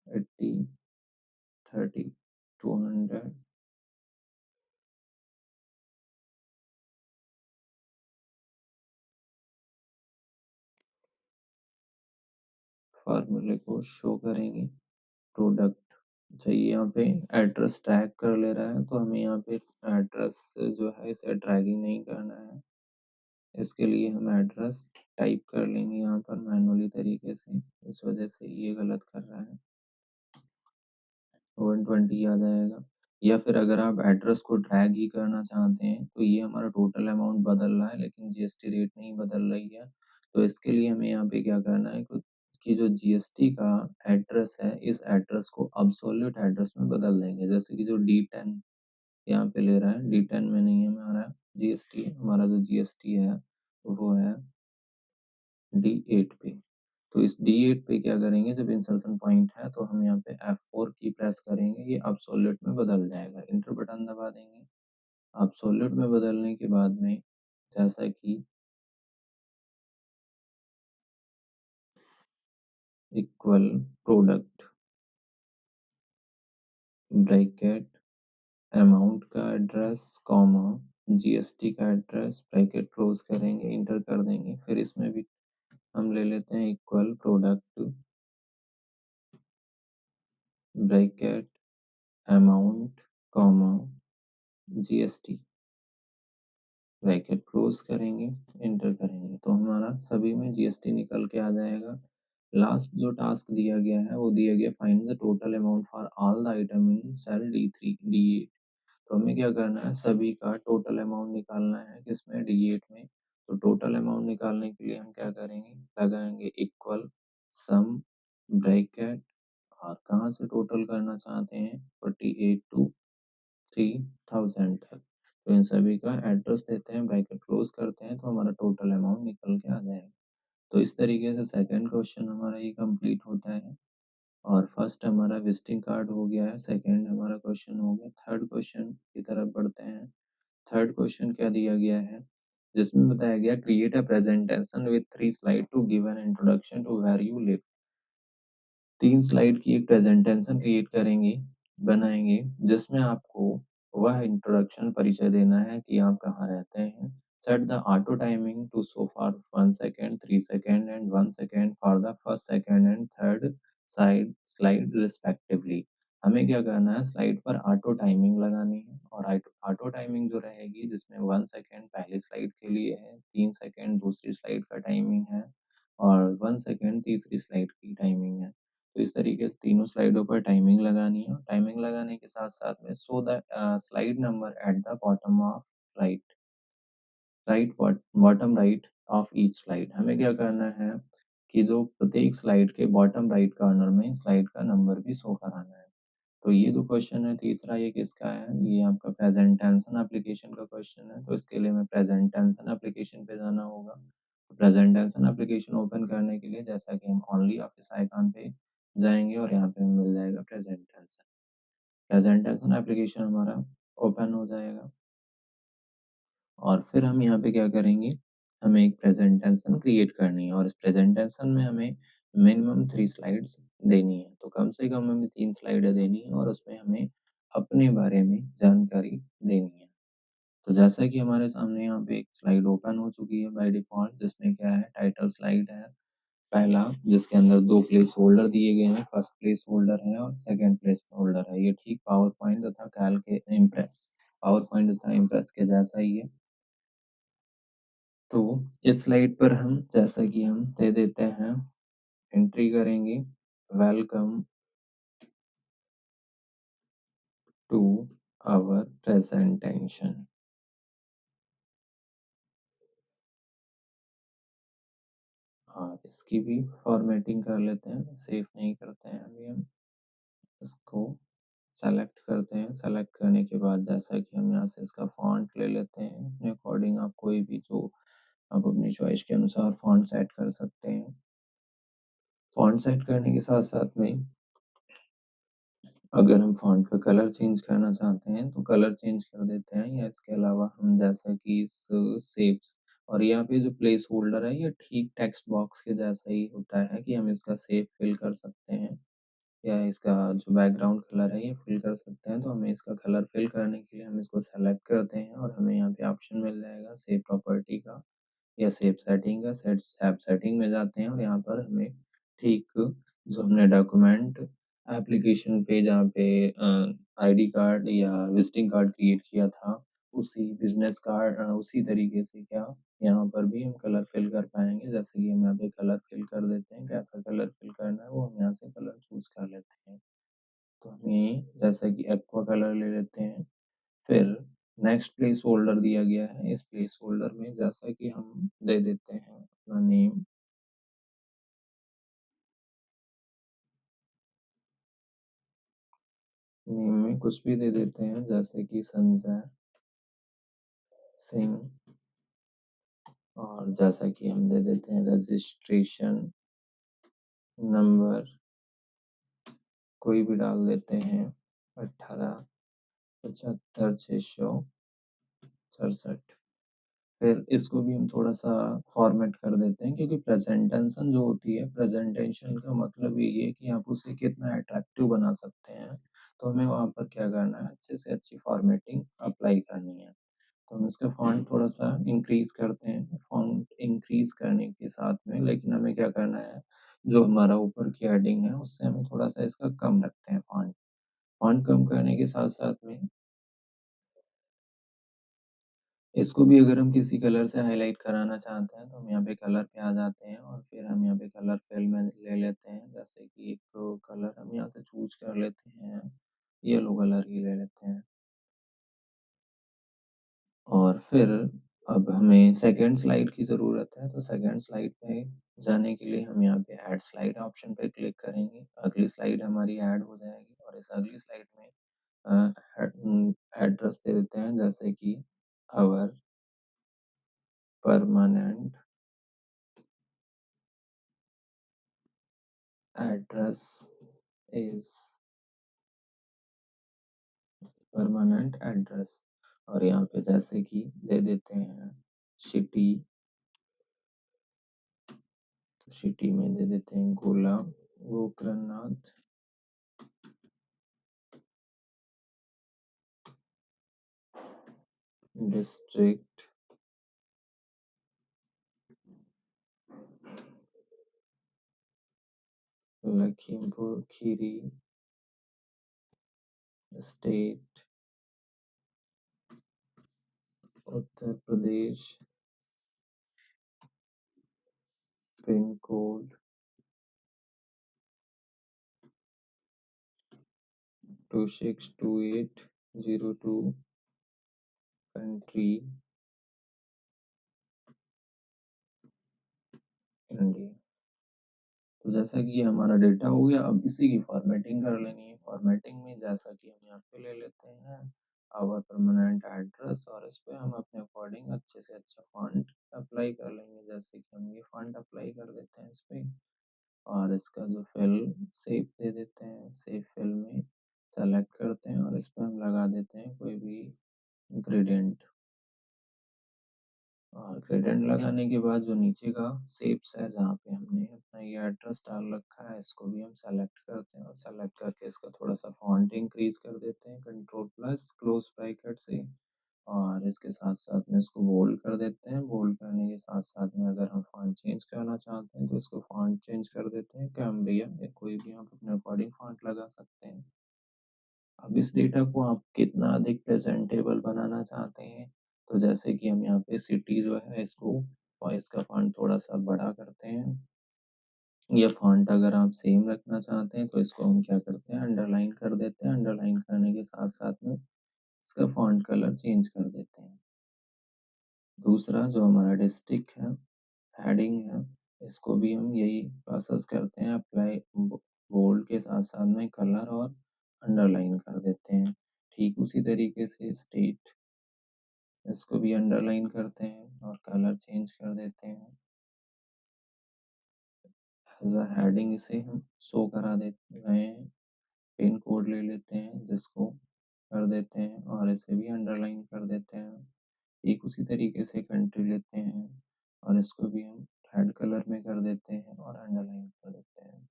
[SPEAKER 1] 80, 30, 200, फार्मूले को शो करेंगे प्रोडक्ट। अच्छा ये यहाँ पे एड्रेस टैग कर ले रहा है, तो हमें यहाँ पे एड्रेस जो है इसे ड्रैगिंग नहीं करना है। इसके लिए हम एड्रेस टाइप कर लेंगे यहाँ पर मैनुअली तरीके से, इस वजह से ये गलत कर रहा है, 120 आ जाएगा। या फिर अगर आप एड्रेस को ड्रैग ही करना चाहते हैं तो ये हमारा टोटल अमाउंट बदल रहा है लेकिन जीएसटी रेट नहीं बदल रही है। तो इसके लिए हमें यहाँ पे क्या करना है कि जो जीएसटी का एड्रेस है इस एड्रेस को अब्सोल्यूट एड्रेस में बदल देंगे। जैसे कि जो D10 यहाँ पे ले रहा है, D10 में नहीं है हमारा जीएसटी, हमारा जो जीएसटी है वो है D8 पे। तो इस D8 पे क्या करेंगे, जब इंसर्शन पॉइंट है तो हम यहाँ पे F4 की प्रेस करेंगे, ये अब्सोल्यूट में बदल जाएगा, इंटर बटन दबा देंगे। अब्सोल्यूट में बदलने के बाद में जैसा कि इक्वल प्रोडक्ट ब्रैकेट अमाउंट का एड्रेस कॉमा जीएसटी का एड्रेस, ब्रैकेट क्लोज करेंगे, इंटर कर देंगे। फिर इसमें भी हम ले लेते हैं equal product bracket amount comma GST, bracket close करेंगे, इंटर करेंगे, तो हमारा सभी में जीएसटी निकल के आ जाएगा। लास्ट जो टास्क दिया गया है वो दिया गया, find the total amount for all the item in cell D3 D8। तो हमें क्या करना है, सभी का टोटल अमाउंट निकालना है किसमें, D8 में। तो टोटल अमाउंट निकालने के लिए हम क्या करेंगे, लगाएंगे इक्वल सम ब्रैकेट और कहाँ से टोटल करना चाहते हैं 48 टू 3000 तक। तो इन सभी का एड्रेस देते हैं, ब्रैकेट क्लोज करते हैं, तो हमारा टोटल अमाउंट निकल के आ जाएगा। तो इस तरीके से सेकंड क्वेश्चन हमारा ये कंप्लीट होता है और फर्स्ट हमारा विजिटिंग कार्ड हो गया है, सेकंड हमारा क्वेश्चन हो गया। थर्ड क्वेश्चन की तरफ बढ़ते हैं। थर्ड क्वेश्चन क्या दिया गया है, जिसमें बताया गया create a presentation with 3 slide to give an introduction to where you live. 3 slide की एक प्रेजेंटेशन क्रिएट करेंगे, बनाएंगे, जिसमें आपको वह इंट्रोडक्शन परिचय देना है कि आप कहाँ रहते हैं। Set the auto timing to show for 1 second, 3 second and 1 second for the first, second and third side slide respectively. हमें क्या करना है, स्लाइड पर ऑटो टाइमिंग लगानी है और ऑटो टाइमिंग जो रहेगी, जिसमें 1 सेकंड पहली स्लाइड के लिए है, 3 सेकंड दूसरी स्लाइड का टाइमिंग है और 1 सेकंड तीसरी स्लाइड की टाइमिंग है। तो इस तरीके से तीनों स्लाइडों पर टाइमिंग लगानी है। टाइमिंग लगाने के साथ साथ में so the slide number at the bottom of right right bottom right of each slide. हमें क्या करना है कि जो प्रत्येक स्लाइड के बॉटम राइट कॉर्नर में स्लाइड का नंबर भी शो कराना है। तो ये जो क्वेश्चन है तीसरा, ये किसका है, ये आपका प्रेजेंट टेंशन एप्लीकेशन का क्वेश्चन है। तो इसके लिए हमें प्रेजेंट टेंशन एप्लीकेशन पे जाना होगा। तो प्रेजेंट टेंशन एप्लीकेशन ओपन करने के लिए जैसा कि हम ओनली ऑफिस आइकन पे जाएंगे और यहाँ पे हमें मिल जाएगा present tension. Present tension application हमारा ओपन हो जाएगा और फिर हम यहाँ पे क्या करेंगे, हमें एक प्रेजेंटेशन क्रिएट करनी है और इस प्रेजेंटेशन में हमें मिनिमम 3 स्लाइड्स देनी है। तो कम से कम हमें 3 स्लाइडें देनी है और उसमें हमें अपने बारे में जानकारी देनी है। तो जैसा कि हमारे सामने यहाँ पे एक स्लाइड ओपन हो चुकी है बाय डिफॉल्ट, जिसमें क्या है, टाइटल स्लाइड है पहला, जिसके अंदर 2 प्लेस होल्डर दिए गए हैं। फर्स्ट प्लेस होल्डर है और सेकंड प्लेस होल्डर है। ये ठीक पावर पॉइंट तथा कैल के इम्प्रेस पावर पॉइंट तथा इम्प्रेस के जैसा ही है। तो इस स्लाइड पर हम जैसा कि हम दे देते हैं, एंट्री करेंगे, वेलकम टू आवर प्रेजेंटेशन। और इसकी भी फॉर्मेटिंग कर लेते हैं, सेव नहीं करते हैं अभी हम इसको। सेलेक्ट करते हैं, सेलेक्ट करने के बाद जैसा कि हम यहाँ से इसका फॉन्ट ले लेते हैं अपने अकॉर्डिंग। आप कोई भी जो आप अपनी चॉइस के अनुसार फॉन्ट सेट कर सकते हैं। फॉन्ट सेट करने के साथ साथ में अगर हम फॉन्ट का कलर चेंज करना चाहते हैं तो कलर चेंज कर देते हैं, या इसके अलावा हम जैसा कि इस सेव्स और यहाँ पे जो प्लेस होल्डर है, ये ठीक टेक्स्ट बॉक्स के जैसा ही होता है कि हम इसका सेव फिल कर सकते हैं या इसका जो बैकग्राउंड कलर है ये फिल कर सकते हैं। तो हमें इसका कलर फिल करने के लिए हम इसको सेलेक्ट करते हैं और हमें यहाँ पे ऑप्शन मिल जाएगा सेव प्रॉपर्टी का या सेव सेटिंग का। सेव सेटिंग में जाते हैं और यहाँ पर हमें ठीक जो हमने डॉक्यूमेंट एप्लीकेशन पे जहाँ पे आईडी कार्ड या विजिटिंग कार्ड क्रिएट किया था, उसी बिजनेस कार्ड उसी तरीके से क्या यहाँ पर भी हम कलर फिल कर पाएंगे। जैसे कि हम यहाँ पे कलर फिल कर देते हैं, कैसा कलर फिल करना है वो हम यहाँ से कलर चूज कर लेते हैं। तो हमें जैसा कि एक्वा कलर ले लेते हैं। फिर नेक्स्ट प्लेस होल्डर दिया गया है, इस प्लेस होल्डर में जैसा कि हम दे देते हैं अपना नेम। नेम में कुछ भी दे देते हैं जैसे कि संजय सिंह, और जैसा कि हम दे देते हैं रजिस्ट्रेशन नंबर कोई भी डाल देते हैं 18 75 667। फिर इसको भी हम थोड़ा सा फॉर्मेट कर देते हैं, क्योंकि प्रेजेंटेशन जो होती है, प्रेजेंटेशन का मतलब ये है कि आप उसे कितना अट्रैक्टिव बना सकते हैं। तो हमें वहाँ पर क्या करना है, अच्छे से अच्छी फॉर्मेटिंग अप्लाई करनी है। तो हम इसका फॉन्ट थोड़ा सा इंक्रीज करते हैं। फॉन्ट इंक्रीज करने के साथ में लेकिन हमें क्या करना है, जो हमारा ऊपर की हेडिंग है उससे हमें थोड़ा सा इसका कम रखते हैं फॉन्ट। फॉन्ट कम करने के साथ साथ में इसको भी अगर हम किसी कलर से हाईलाइट कराना चाहते हैं तो हम यहाँ पे कलर पे आ जाते हैं और फिर हम यहाँ पे कलर फिल में ले लेते हैं। जैसे कि एक कलर हम यहाँ से चूज कर लेते हैं, येलो कलर ही ले लेते हैं। और फिर अब हमें सेकंड स्लाइड की ज़रूरत है, तो सेकंड स्लाइड पे जाने के लिए हम यहाँ पे ऐड स्लाइड ऑप्शन पे क्लिक करेंगे। अगली स्लाइड हमारी ऐड हो जाएगी और इस अगली स्लाइड में एड्रेस दे देते हैं, जैसे कि our permanent address is permanent address. और यहाँ पे जैसे कि दे देते हैं सिटी, तो सिटी में दे देते हैं Gokarnanath, district Lakhimpur Kheri, state Uttar Pradesh, pin code 262802, country India. तो जैसा कि ये हमारा डेटा हो गया, अब इसी की फॉर्मेटिंग कर लेनी है। फॉर्मेटिंग में जैसा कि हम यहाँ पे ले लेते हैं आवर परमानेंट एड्रेस, और इस पे हम अपने अकॉर्डिंग अच्छे से अच्छा फॉन्ट अप्लाई कर लेंगे। जैसे कि हम ये फॉन्ट अप्लाई कर देते हैं इस पे, और इसका जो फिल शेप दे देते हैं, शेप फिल में सेलेक्ट करते हैं और इस पे हम लगा देते हैं कोई भी ग्रेडियंट। और ग्रेडियंट लगाने के बाद जो नीचे का शेप्स है जहाँ पे हमने अपना ये एड्रेस डाल रखा है, इसको भी हम सेलेक्ट करते हैं और सेलेक्ट करके इसका थोड़ा सा फॉन्ट इंक्रीज कर देते हैं कंट्रोल प्लस क्लोज ब्रैकेट से। और इसके साथ साथ में इसको बोल्ड कर देते हैं। बोल्ड करने के साथ साथ में अगर हम फॉन्ट चेंज करना चाहते हैं तो इसको फॉन्ट चेंज कर देते हैं, कैम्ब्रिया या कोई भी आप अपने अकॉर्डिंग फॉन्ट लगा सकते हैं। अब इस डेटा को आप कितना अधिक प्रेजेंटेबल बनाना चाहते हैं, तो जैसे कि हम यहाँ पे सिटी जो है इसको और इसका फॉन्ट थोड़ा सा बड़ा करते हैं। ये फॉन्ट अगर आप सेम रखना चाहते हैं तो इसको हम क्या करते हैं, अंडरलाइन कर देते हैं। अंडरलाइन करने के साथ साथ में इसका फॉन्ट कलर चेंज कर देते हैं। दूसरा जो हमारा डिस्ट्रिक्ट है, हेडिंग है, इसको भी हम यही प्रोसेस करते हैं। अप्लाई बोल्ड के साथ साथ में कलर और अंडरलाइन कर देते हैं। ठीक उसी तरीके से स्टेट, इसको भी अंडरलाइन करते हैं और कलर चेंज कर देते हैं। एज अ हेडिंग इसे हम शो करा देते हैं। पिन कोड ले लेते हैं जिसको कर देते हैं और इसे भी अंडरलाइन कर देते हैं। एक उसी तरीके से कंट्री लेते हैं और इसको भी हम रेड कलर में कर देते हैं और अंडरलाइन कर देते हैं।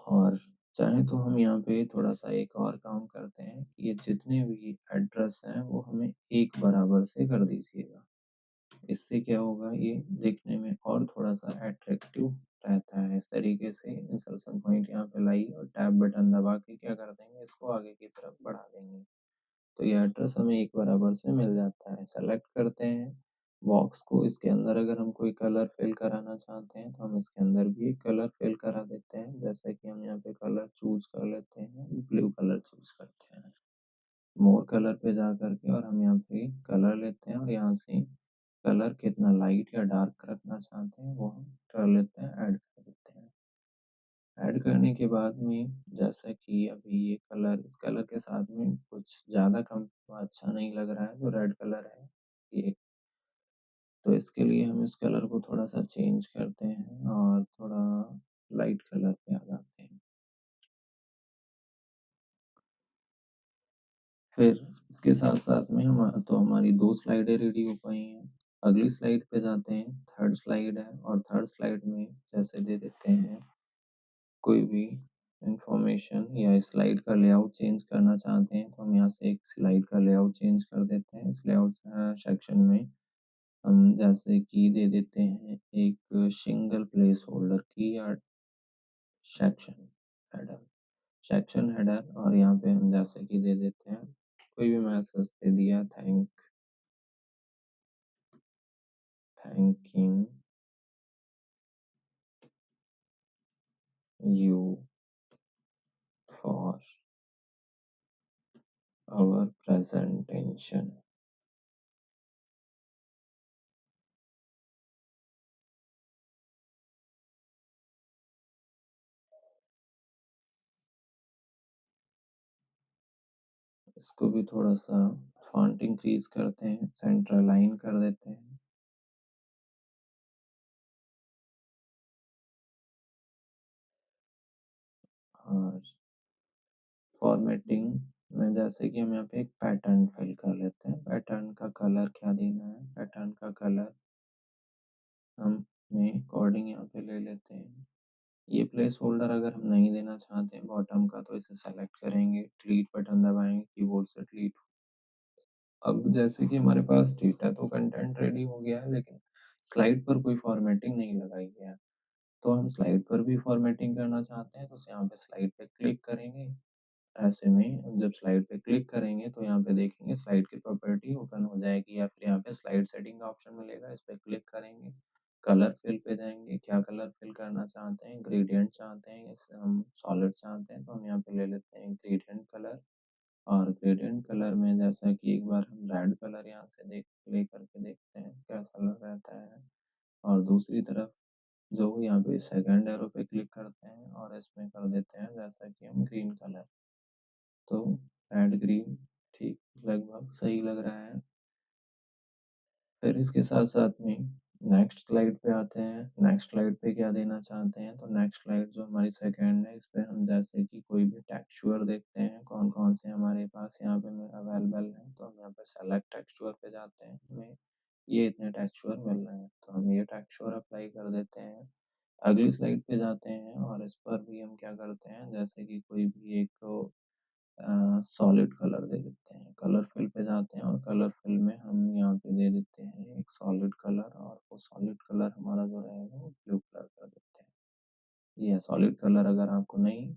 [SPEAKER 1] और चाहे तो हम यहाँ पे थोड़ा सा एक और काम करते हैं कि ये जितने भी एड्रेस हैं वो हमें एक बराबर से कर दीजिएगा। इससे क्या होगा, ये देखने में और थोड़ा सा अट्रैक्टिव रहता है। इस तरीके से इंसर्शन पॉइंट यहाँ पे लाई और टैब बटन दबा के क्या कर देंगे, इसको आगे की तरफ बढ़ा देंगे। तो ये एड्रेस हमें एक बराबर से मिल जाता है। सेलेक्ट करते हैं बॉक्स को, इसके अंदर अगर हम कोई कलर फिल कराना चाहते हैं तो हम इसके अंदर भी एक कलर फिल करा देते हैं। जैसे कि हम यहाँ पे कलर चूज कर लेते हैं, ब्लू कलर चूज करते हैं। मोर कलर पे जा करके और हम यहाँ पे कलर लेते हैं और यहाँ से कलर कितना लाइट या डार्क रखना चाहते हैं वो हम कर लेते हैं, ऐड कर देते हैं। ऐड करने के बाद में जैसा कि अभी ये कलर, इस कलर के साथ में कुछ ज़्यादा कम अच्छा नहीं लग रहा है, जो रेड कलर है ये, तो इसके लिए हम इस कलर को थोड़ा सा चेंज करते हैं और थोड़ा लाइट कलर पे आ जाते हैं। फिर इसके साथ साथ में हमारी दो स्लाइडें रेडी हो पाई हैं। अगली स्लाइड पे जाते हैं, थर्ड स्लाइड है और थर्ड स्लाइड में जैसे दे देते हैं कोई भी इंफॉर्मेशन या स्लाइड का लेआउट चेंज करना चाहते हैं तो हम यहाँ से एक स्लाइड का लेआउट चेंज कर देते हैं। इस लेआउट सेक्शन में हम जैसे कि दे देते हैं एक सिंगल प्लेस होल्डर की या सेक्शन हेडर, सेक्शन हेडर, और यहाँ पे हम जैसे कि दे देते हैं कोई भी मैसेज दे दिया, thanking you for our presentation। इसको भी थोड़ा सा फॉन्ट इंक्रीज करते हैं, सेंटर अलाइन कर देते हैं। और फॉर्मेटिंग में जैसे कि हम यहाँ पे एक पैटर्न फिल कर लेते हैं। पैटर्न का कलर क्या देना है, पैटर्न का कलर हम अपने अकॉर्डिंग यहाँ पे ले लेते हैं। ये प्लेस होल्डर अगर हम नहीं देना चाहते हैं बॉटम का, तो इसे सेलेक्ट करेंगे, डिलीट बटन दबाएंगे कीबोर्ड से, डिलीट। अब जैसे कि हमारे पास डेटा तो कंटेंट रेडी हो गया है, लेकिन स्लाइड पर कोई फॉर्मेटिंग नहीं लगाई गया है। तो हम स्लाइड पर भी फॉर्मेटिंग करना चाहते हैं, तो यहाँ पे स्लाइड पे क्लिक करेंगे। ऐसे में जब स्लाइड पे क्लिक करेंगे तो यहाँ पे देखेंगे स्लाइड की प्रॉपर्टी ओपन हो जाएगी, या फिर यहाँ पे स्लाइड सेटिंग का ऑप्शन मिलेगा, इस पे क्लिक करेंगे। कलर फिल पे जाएंगे, क्या कलर फिल करना चाहते हैं, ग्रेडियंट चाहते हैं, इसे हम सॉलिड चाहते हैं, तो हम यहाँ पे ले लेते हैं ग्रेडियंट कलर। और ग्रेडियंट कलर में जैसा कि एक बार हम रेड कलर यहाँ से देख ले करके देखते हैं कैसा लग रहता है। और दूसरी तरफ जो यहाँ पे सेकंड एरो पे क्लिक करते हैं और इसमें कर देते हैं जैसा कि हम ग्रीन कलर। तो रेड ग्रीन ठीक लगभग सही लग रहा है। फिर इसके साथ साथ में नेक्स्ट स्लाइड पे आते हैं। नेक्स्ट स्लाइड पे क्या देना चाहते हैं, तो नेक्स्ट स्लाइड जो हमारी सेकंड है, इस पे हम जैसे कि कोई भी टेक्सचर देखते हैं कौन कौन से हमारे पास यहाँ पे अवेलेबल है, तो हम यहाँ पे सेलेक्ट टेक्सचर पे जाते हैं। हमें ये इतने टेक्सचर मिल रहे हैं, तो हम ये टेक्सचर अप्लाई कर देते हैं। अगली स्लाइड पे जाते हैं और इस पर भी हम क्या करते हैं, जैसे कि कोई भी एक सॉलिड कलर दे देते हैं। कलर फिल पे जाते हैं और कलर फिल में हम यहाँ पे दे देते हैं एक सॉलिड कलर, और वो सॉलिड कलर हमारा जो रहेगा वो ब्लू कलर कर देते हैं। ये सॉलिड कलर अगर आपको नहीं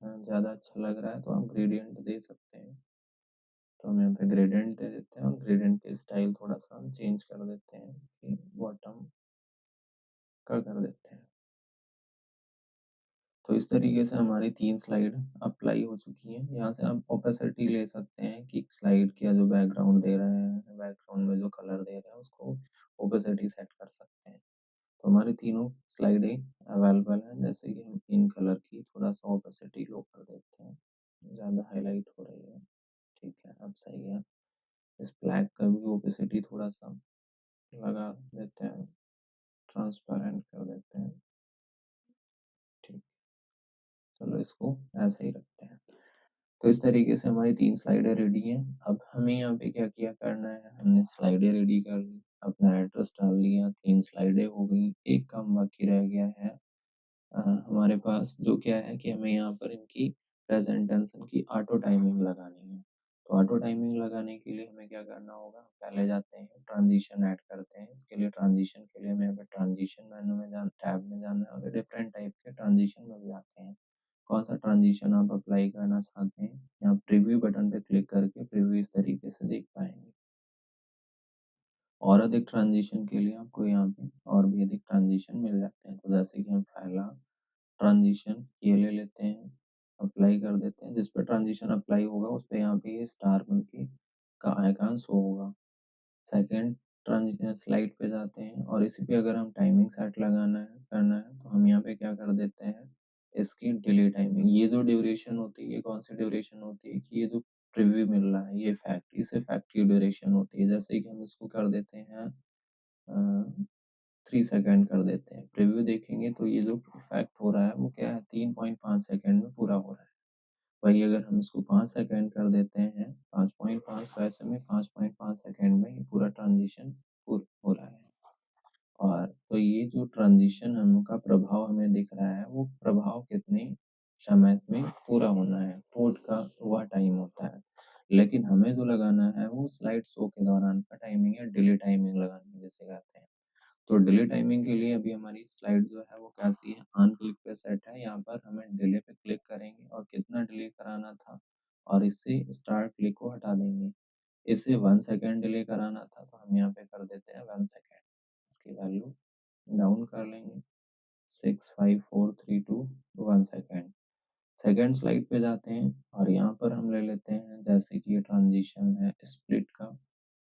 [SPEAKER 1] ज़्यादा अच्छा लग रहा है तो आप ग्रेडियंट दे सकते हैं। तो हम यहाँ पे ग्रेडियंट दे देते हैं और ग्रेडियंट के स्टाइल थोड़ा सा हम चेंज कर देते हैं कि बॉटम का कर देते हैं। तो इस तरीके से हमारी 3 स्लाइड अप्लाई हो चुकी हैं। यहाँ से आप ओपेसिटी ले सकते हैं कि स्लाइड का जो बैकग्राउंड दे रहे हैं, बैकग्राउंड में जो कलर दे रहे हैं उसको ओपेसिटी सेट कर सकते हैं। तो हमारी तीनों स्लाइडें अवेलेबल हैं। जैसे कि हम इन कलर की थोड़ा सा ओपेसिटी लो कर देते हैं, ज़्यादा हाईलाइट हो रही है। ठीक है, अब सही है। इस ब्लैक का भी ओपेसिटी थोड़ा सा लगा देते हैं, ट्रांसपेरेंट कर देते हैं। ठीक, चलो इसको ऐसे ही रखते हैं। तो इस तरीके से हमारी 3 स्लाइडें रेडी हैं। अब हमें यहाँ पे क्या किया करना है, हमने स्लाइडें रेडी कर ली, अपना एड्रेस डाल लिया, 3 स्लाइडें हो गई। एक काम बाकी रह गया है हमारे पास, जो क्या है कि हमें यहाँ पर इनकी प्रेजेंट टेंशन की ऑटो टाइमिंग लगानी है। तो ऑटो टाइमिंग लगाने के लिए हमें क्या करना होगा, पहले जाते हैं ट्रांजिशन ऐड करते हैं। इसके लिए ट्रांजिशन के लिए हमें यहाँ पे ट्रांजिशन मेनू में जाना, टैब में जाना है, और डिफरेंट टाइप के ट्रांजिशन में भी आते हैं। कौन सा ट्रांजिशन आप अप्लाई करना चाहते हैं, यहाँ प्रीव्यू बटन पे क्लिक करके प्रीव्यू इस तरीके से देख पाएंगे। और अधिक ट्रांजिशन के लिए आपको यहाँ पे और भी अधिक ट्रांजिशन मिल जाते हैं। तो जैसे कि हम पहला ट्रांजिशन ये ले लेते हैं, अप्लाई कर देते हैं। जिस पे ट्रांजिशन अप्लाई होगा उस पे यहाँ पे ये स्टार बनके का आइकन शो होगा। सेकंड ट्रांजिशन स्लाइड पे जाते हैं और इसी पे अगर हम टाइमिंग सेट लगाना है करना है, तो हम यहाँ पे क्या कर देते हैं, इसकी डिले टाइमिंग, ये जो ड्यूरेशन होती है, ये कौन सी ड्यूरेशन होती है कि ये जो प्रीव्यू मिल रहा है, ये इफेक्ट, इस इफेक्ट की ड्यूरेशन होती है। जैसे कि हम इसको कर देते हैं 3 सेकेंड कर देते हैं। प्रीव्यू देखेंगे तो ये जो इफेक्ट हो रहा है वो क्या है, 3.5 सेकेंड में पूरा हो रहा है। वही अगर हम इसको 5 सेकेंड कर देते हैं, 5.5, तो ऐसे में 5.5 सेकेंड में ये पूरा ट्रांजिशन हो रहा है। और तो ये जो ट्रांजिशन हम का प्रभाव हमें दिख रहा है, वो प्रभाव कितने समय में पूरा होना है, कोड का वह टाइम होता है। लेकिन हमें जो लगाना है वो स्लाइड शो के दौरान का टाइमिंग है, डिले टाइमिंग लगानी जिसे कहते हैं। तो डिले टाइमिंग के लिए अभी हमारी स्लाइड जो है वो कैसी है, ऑन क्लिक पे सेट है। यहाँ पर हमें डिले पे क्लिक करेंगे और कितना डिले कराना था, और इससे स्टार्ट क्लिक को हटा देंगे। इसे 1 सेकेंड डिले कराना था, तो हम यहाँ पे कर देते हैं 1 सेकेंड। इसकी वैल्यू डाउन कर लेंगे, 6, 5, 4, 3, 2, 1 सेकेंड। सेकंड स्लाइड पे जाते हैं और यहाँ पर हम ले लेते हैं जैसे कि ये ट्रांजिशन है स्प्लिट का,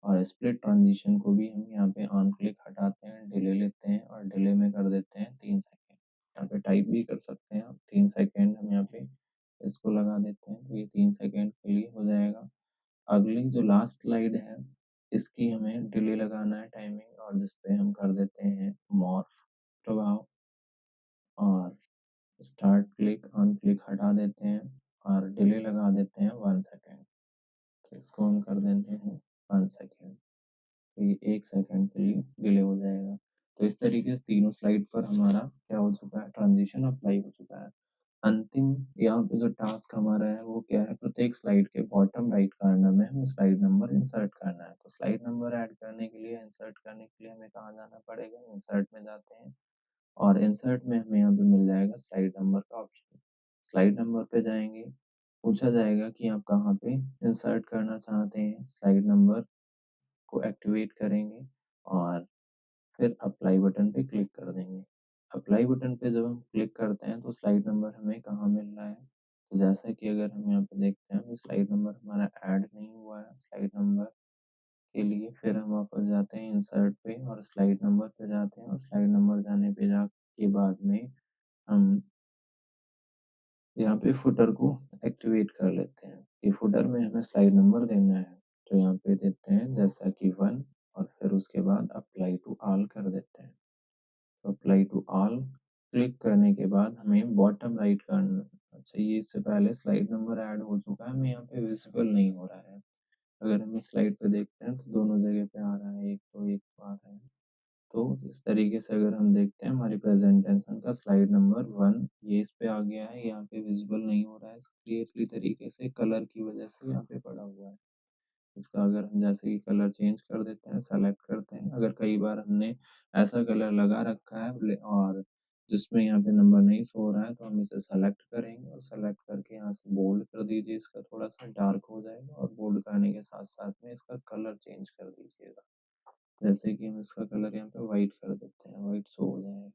[SPEAKER 1] और स्प्लिट ट्रांजिशन को भी हम यहाँ पे ऑन क्लिक हटाते हैं, डिले लेते हैं और डिले में कर देते हैं 3 सेकेंड। यहाँ पे टाइप भी कर सकते हैं आप, 3 सेकेंड हम यहाँ पे इसको लगा देते हैं, तो ये 3 सेकेंड के लिए हो जाएगा। अगली जो लास्ट स्लाइड है इसकी हमें डिले लगाना है टाइमिंग, और जिसपे हम कर देते हैं मॉर्फ प्रभाव, और स्टार्ट क्लिक ऑन क्लिक हटा देते हैं और डिले लगा देते हैं 1 सेकेंड। तो इसको हम कर देते हैं 1 सेकेंड, तो ये 1 सेकेंड के लिए डिले हो जाएगा। तो इस तरीके से तीनों स्लाइड पर हमारा क्या हो चुका है, ट्रांजिशन अप्लाई हो चुका है। अंतिम यहाँ पे जो टास्क हमारा है वो क्या है, प्रत्येक स्लाइड के बॉटम राइट कॉर्नर में हमें स्लाइड नंबर इंसर्ट करना है। तो स्लाइड नंबर ऐड करने के लिए, इंसर्ट करने के लिए हमें कहाँ जाना पड़ेगा, इंसर्ट में जाते हैं और इंसर्ट में हमें यहाँ पे मिल जाएगा स्लाइड नंबर का ऑप्शन। स्लाइड नंबर पे जाएंगे, पूछा जाएगा कि आप कहाँ पे इंसर्ट करना चाहते हैं, स्लाइड नंबर को एक्टिवेट करेंगे और फिर अप्लाई बटन पे क्लिक कर देंगे। अप्लाई बटन पे जब हम क्लिक करते हैं तो स्लाइड नंबर हमें कहाँ मिल रहा है, तो जैसा कि अगर हम यहाँ पे देखते हैं स्लाइड नंबर हमारा ऐड नहीं हुआ है स्लाइड नंबर के लिए, फिर हम वापस जाते हैं इंसर्ट पे और स्लाइड नंबर पे जाते हैं, और स्लाइड नंबर जाने पे जा के बाद में हम यहाँ पे फुटर को एक्टिवेट कर लेते हैं कि फुटर में हमें स्लाइड नंबर देना है। तो यहाँ पे देते हैं जैसा कि 1, और फिर उसके बाद अप्लाई टू ऑल कर देते हैं। तो अप्लाई टू ऑल क्लिक करने के बाद हमें बॉटम राइट करना चाहिए। इससे पहले स्लाइड नंबर ऐड हो चुका है, हमें यहाँ पे विजिबल नहीं हो रहा है। अगर हम इस स्लाइड पे देखते हैं तो दोनों जगह पे आ रहा है, एक तो एक आ रहा है। तो इस तरीके से अगर हम देखते हैं हमारी प्रेजेंटेशन का स्लाइड नंबर 1 ये इस पे आ गया है, यहाँ पे विजिबल नहीं हो रहा है क्लियरली तरीके से, कलर की वजह से यहाँ पे पड़ा हुआ है। इसका अगर हम जैसे कि कलर चेंज कर देते हैं, सेलेक्ट करते हैं, अगर कई बार हमने ऐसा कलर लगा रखा है और जिसमें यहाँ पे नंबर नहीं शो हो रहा है, तो हम इसे सेलेक्ट करेंगे और सेलेक्ट करके यहाँ से बोल्ड कर दीजिए, इसका थोड़ा सा डार्क हो जाएगा, और बोल्ड करने के साथ साथ में इसका कलर चेंज कर दीजिएगा। जैसे कि हम इसका कलर यहाँ पे वाइट कर देते हैं, वाइट शो हो जाएगा।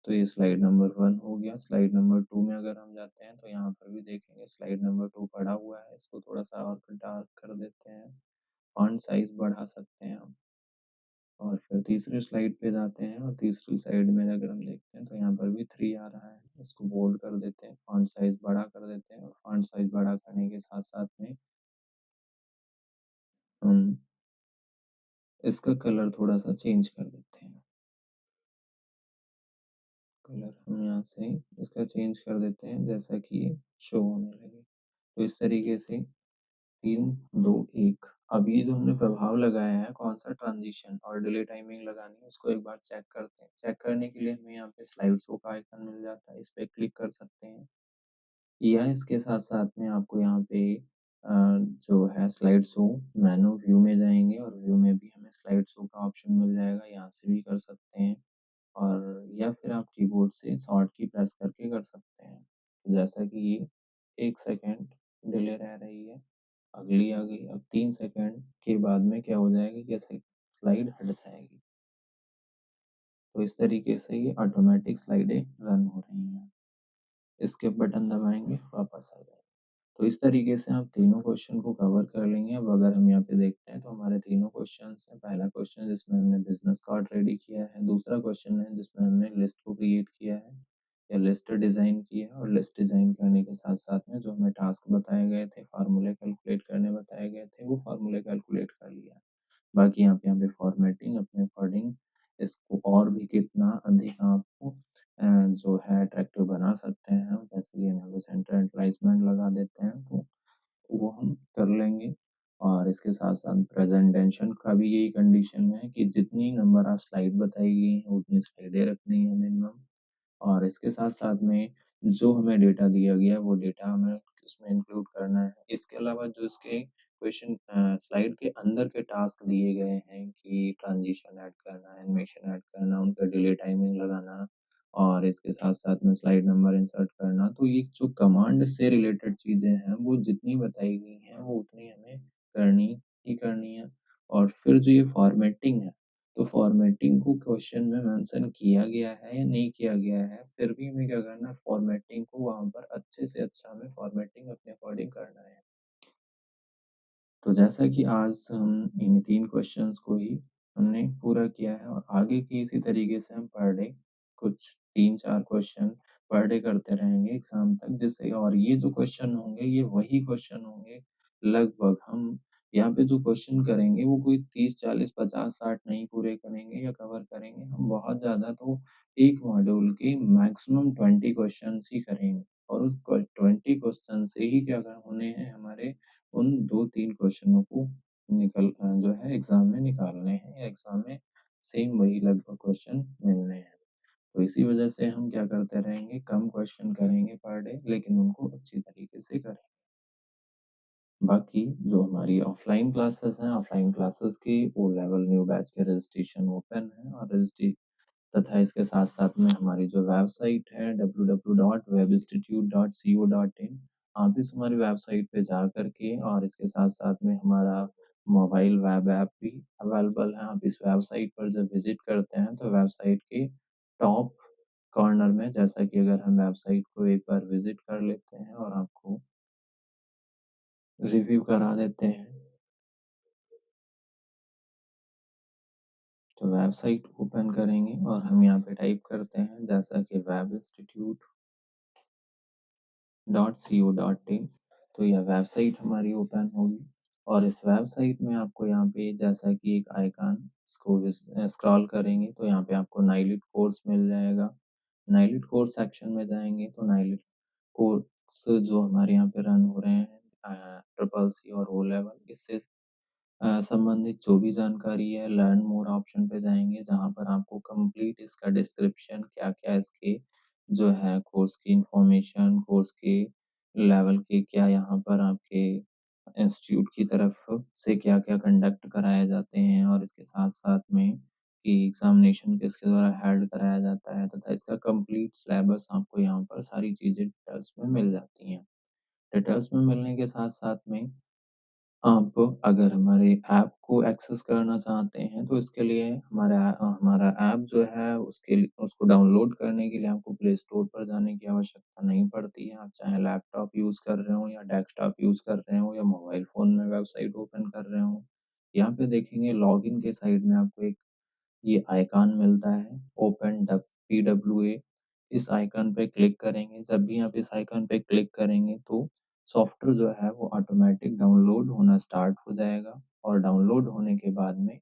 [SPEAKER 1] तो ये स्लाइड नंबर 1 हो गया। स्लाइड नंबर 2 में अगर हम जाते हैं तो यहाँ पर भी देखेंगे स्लाइड नंबर 2 पड़ा हुआ है, इसको थोड़ा सा और डार्क कर देते हैं, फॉन्ट साइज बढ़ा सकते हैं हम। और फिर तीसरी स्लाइड पे जाते हैं और तीसरी साइड में अगर हम देखते हैं तो यहाँ पर भी 3 आ रहा है, इसको बोल्ड कर देते हैं, फॉन्ट साइज बड़ा कर देते हैं, और फॉन्ट साइज बड़ा करने के साथ साथ में हम इसका कलर थोड़ा सा चेंज कर देते हैं। कलर हम यहाँ से इसका चेंज कर देते हैं जैसा कि ये शो होने लगे। तो इस तरीके से 3, 2, 1। अब ये जो हमने प्रभाव लगाया है कौन सा, ट्रांजिशन और डिले टाइमिंग लगानी है, उसको एक बार चेक करते हैं। चेक करने के लिए हमें यहाँ पे स्लाइड शो का आइकन मिल जाता है, इस पे क्लिक कर सकते हैं, या इसके साथ साथ में आपको यहाँ पे जो है स्लाइड शो मेनू व्यू में जाएंगे और व्यू में भी हमें स्लाइड शो का ऑप्शन मिल जाएगा, यहाँ से भी कर सकते हैं, और या फिर आप कीबोर्ड से शॉर्ट की प्रेस करके कर सकते हैं। तो जैसा कि ये 1 सेकेंड डिले रह रही है, अगली आ गई, अब 3 सेकेंड के बाद में क्या हो जाएगी, ये स्लाइड हट जाएगी। तो इस तरीके से ये ऑटोमेटिक स्लाइडें रन हो रही हैं। इसके बटन दबाएंगे वापस आ जाएगा। तो इस तरीके से आप तीनों क्वेश्चन को कवर कर लेंगे। अब अगर हम यहाँ पे देखते हैं तो हमारे तीनों क्वेश्चन हैं। पहला क्वेश्चन जिसमें हमने बिजनेस कार्ड रेडी किया है, दूसरा क्वेश्चन है जिसमें हमने लिस्ट को क्रिएट किया है या लिस्ट डिजाइन की है, और लिस्ट डिजाइन करने के साथ साथ में जो हमें टास्क बताए गए थे, फार्मूले कैलकुलेट करने बताए गए थे, वो फार्मूले कैलकुलेट कर लिया। बाकी आप यहाँ पे फॉर्मेटिंग अपने अकॉर्डिंग इसको और भी कितना अधिक आपको जो है अट्रैक्टिव बना सकते हैं हम, जैसे ये यहाँ पे सेंटर एडवर्टाइजमेंट लगा देते हैं तो वो हम कर लेंगे। और इसके साथ साथ प्रेजेंटेशन का भी यही कंडीशन है कि जितनी नंबर आप स्लाइड बताई गई हैं उतनी स्लाइडें रखनी है मिनिमम, और इसके साथ-साथ में जो हमें डेटा दिया गया है वो डेटा हमें इसमें इंक्लूड करना है। इसके अलावा जो इसके क्वेश्चन स्लाइड के अंदर के टास्क दिए गए हैं कि ट्रांजिशन ऐड करना, एनिमेशन ऐड करना, उनका डिले टाइमिंग लगाना, और इसके साथ-साथ में स्लाइड नंबर इंसर्ट करना। तो ये जो कमांड से रिलेटेड चीज़ें हैं वो जितनी बताई गई हैं वो उतनी हमें करनी ही करनी है। और फिर जो ये फॉर्मेटिंग है तो फॉर्मेटिंग को क्वेश्चन में मेंशन किया गया है या नहीं किया गया है, फिर भी हमें क्या करना है, फॉर्मेटिंग को वहाँ पर अच्छे से अच्छा हमें फॉर्मेटिंग अपने अकॉर्डिंग करना है। तो जैसा कि आज हम इन 3 क्वेश्चंस को ही हमने पूरा किया है और आगे की इसी तरीके से हम पर डे कुछ 3-4 क्वेश्चन पर डे करते रहेंगे एग्ज़ाम तक, जिससे और ये जो क्वेश्चन होंगे, ये वही क्वेश्चन होंगे लगभग हम यहाँ पे जो क्वेश्चन करेंगे वो कोई 30, 40, 50, 60 नहीं पूरे करेंगे या कवर करेंगे। हम बहुत ज़्यादा तो एक मॉड्यूल के मैक्सिमम 20 क्वेश्चन्स ही करेंगे और उस 20 क्वेश्चन से ही क्या होने हैं हमारे उन 2-3 क्वेश्चनों को जो है एग्ज़ाम में निकालने हैं या एग्ज़ाम में सेम वही लगभग क्वेश्चन मिलने हैं। तो इसी वजह से हम क्या करते रहेंगे, कम क्वेश्चन करेंगे पर डे लेकिन उनको अच्छी तरीके से करेंगे। बाकी जो हमारी ऑफ़लाइन क्लासेस हैं, ऑफ़लाइन क्लासेस की ओ लेवल न्यू बैच के रजिस्ट्रेशन ओपन है और रजिस्ट्री तथा इसके साथ-साथ में हमारी जो वेबसाइट है www.webinstitute.co.in, आप इस हमारी वेबसाइट पे जा कर के और इसके साथ-साथ में हमारा मोबाइल वेब ऐप भी अवेलेबल है। आप इस वेबसाइट पर जब विज़िट करते हैं तो वेबसाइट के टॉप कॉर्नर में, जैसा कि अगर हम वेबसाइट को एक बार विज़िट कर लेते हैं और आपको रिव्यू करा देते हैं, तो वेबसाइट ओपन करेंगे और हम यहाँ पे टाइप करते हैं जैसा कि वेब इंस्टीट्यूट .co.in, तो यह वेबसाइट हमारी ओपन होगी और इस वेबसाइट में आपको यहाँ पे जैसा कि एक आइकन इसको स्क्रॉल करेंगे तो यहाँ पे आपको नाइलिट कोर्स मिल जाएगा। नाइलिट कोर्स सेक्शन में जाएंगे तो नाइलिट कोर्स जो हमारे यहाँ पे रन हो रहे हैं ट्रिपल सी और ओ लेवल, इससे संबंधित जो भी जानकारी है लर्न मोर ऑप्शन पे जाएँगे, जहाँ पर आपको कंप्लीट इसका डिस्क्रिप्शन क्या-क्या इसके जो है कोर्स की इन्फॉर्मेशन, कोर्स के लेवल के क्या यहाँ पर आपके इंस्टीट्यूट की तरफ से क्या-क्या कंडक्ट कराए जाते हैं और इसके साथ-साथ में कि एग्ज़ामिनेशन किसके द्वारा हेल्ड कराया जाता है तथा इसका कंप्लीट सिलेबस आपको यहाँ पर सारी चीज़ें डिटेल्स में मिल जाती हैं। डिटेल्स में मिलने के साथ-साथ में आप अगर हमारे ऐप को एक्सेस करना चाहते हैं, तो इसके लिए हमारा ऐप जो है उसको डाउनलोड करने के लिए आपको प्ले स्टोर पर जाने की आवश्यकता नहीं पड़ती है। आप चाहे लैपटॉप यूज़ कर रहे हो या डेस्कटॉप यूज़ कर रहे हो या मोबाइल फ़ोन में वेबसाइट ओपन कर रहे हो। यहाँ पे देखेंगे लॉगिन के साइड में आपको एक ये आइकॉन मिलता है ओपन डब पीडब्ल्यूए, इस आइकॉन पे क्लिक करेंगे। जब भी आप इस आइकॉन पे क्लिक करेंगे तो सॉफ्टवेयर जो है वो ऑटोमेटिक डाउनलोड होना स्टार्ट हो जाएगा और डाउनलोड होने के बाद में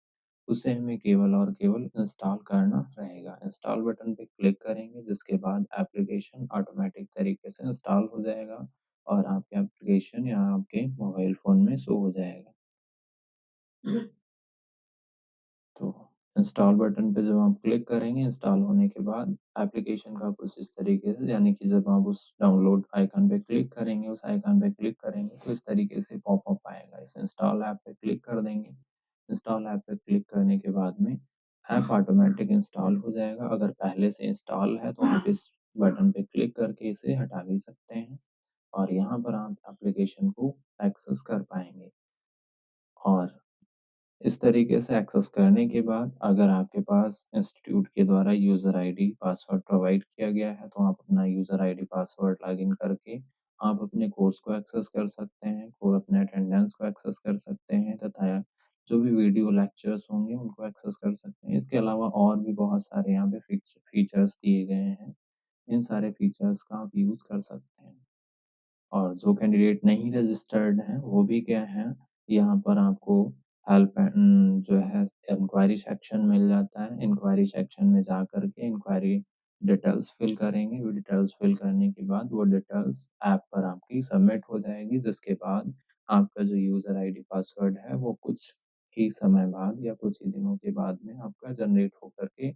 [SPEAKER 1] उसे हमें केवल और केवल इंस्टॉल करना रहेगा। इंस्टॉल बटन पे क्लिक करेंगे जिसके बाद एप्लीकेशन ऑटोमेटिक तरीके से इंस्टॉल हो जाएगा और आपके एप्लीकेशन या आपके मोबाइल फ़ोन में शो हो जाएगा। तो इंस्टॉल बटन पे जब आप क्लिक करेंगे, इंस्टॉल होने के बाद एप्लीकेशन का कुछ इस तरीके से, यानी कि जब आप उस डाउनलोड आइकन पे क्लिक करेंगे, उस आइकन पे क्लिक करेंगे तो इस तरीके से पॉपअप आएगा। इस इंस्टॉल ऐप पे क्लिक कर देंगे। इंस्टॉल ऐप पे क्लिक करने के बाद में ऐप ऑटोमेटिक इंस्टॉल हो जाएगा। अगर पहले से इंस्टॉल है तो आप इस बटन पे क्लिक करके इसे हटा भी सकते हैं और यहाँ पर आप एप्लीकेशन को एक्सेस कर पाएँगे। और इस तरीके से एक्सेस करने के बाद अगर आपके पास इंस्टीट्यूट के द्वारा यूज़र आईडी पासवर्ड प्रोवाइड किया गया है, तो आप अपना यूज़र आईडी पासवर्ड लॉगिन करके आप अपने कोर्स को एक्सेस कर सकते हैं और अपने अटेंडेंस को एक्सेस कर सकते हैं तथा जो भी वीडियो लेक्चर्स होंगे उनको एक्सेस कर सकते हैं। इसके अलावा और भी बहुत सारे यहाँ पे फीचर्स दिए गए हैं। इन सारे फीचर्स का आप यूज़ कर सकते हैं। और जो कैंडिडेट नहीं रजिस्टर्ड हैं, वो भी क्या हैं, यहाँ पर आपको हेल्प जो है इंक्वायरी सेक्शन मिल जाता है। इंक्वायरी सेक्शन में जाकर के इंक्वायरी डिटेल्स फिल करेंगे। वो डिटेल्स फिल करने के बाद वो डिटेल्स ऐप पर आपकी सबमिट हो जाएगी, जिसके बाद आपका जो यूज़र आईडी पासवर्ड है, वो कुछ ही समय बाद या कुछ ही दिनों के बाद में आपका जनरेट होकर के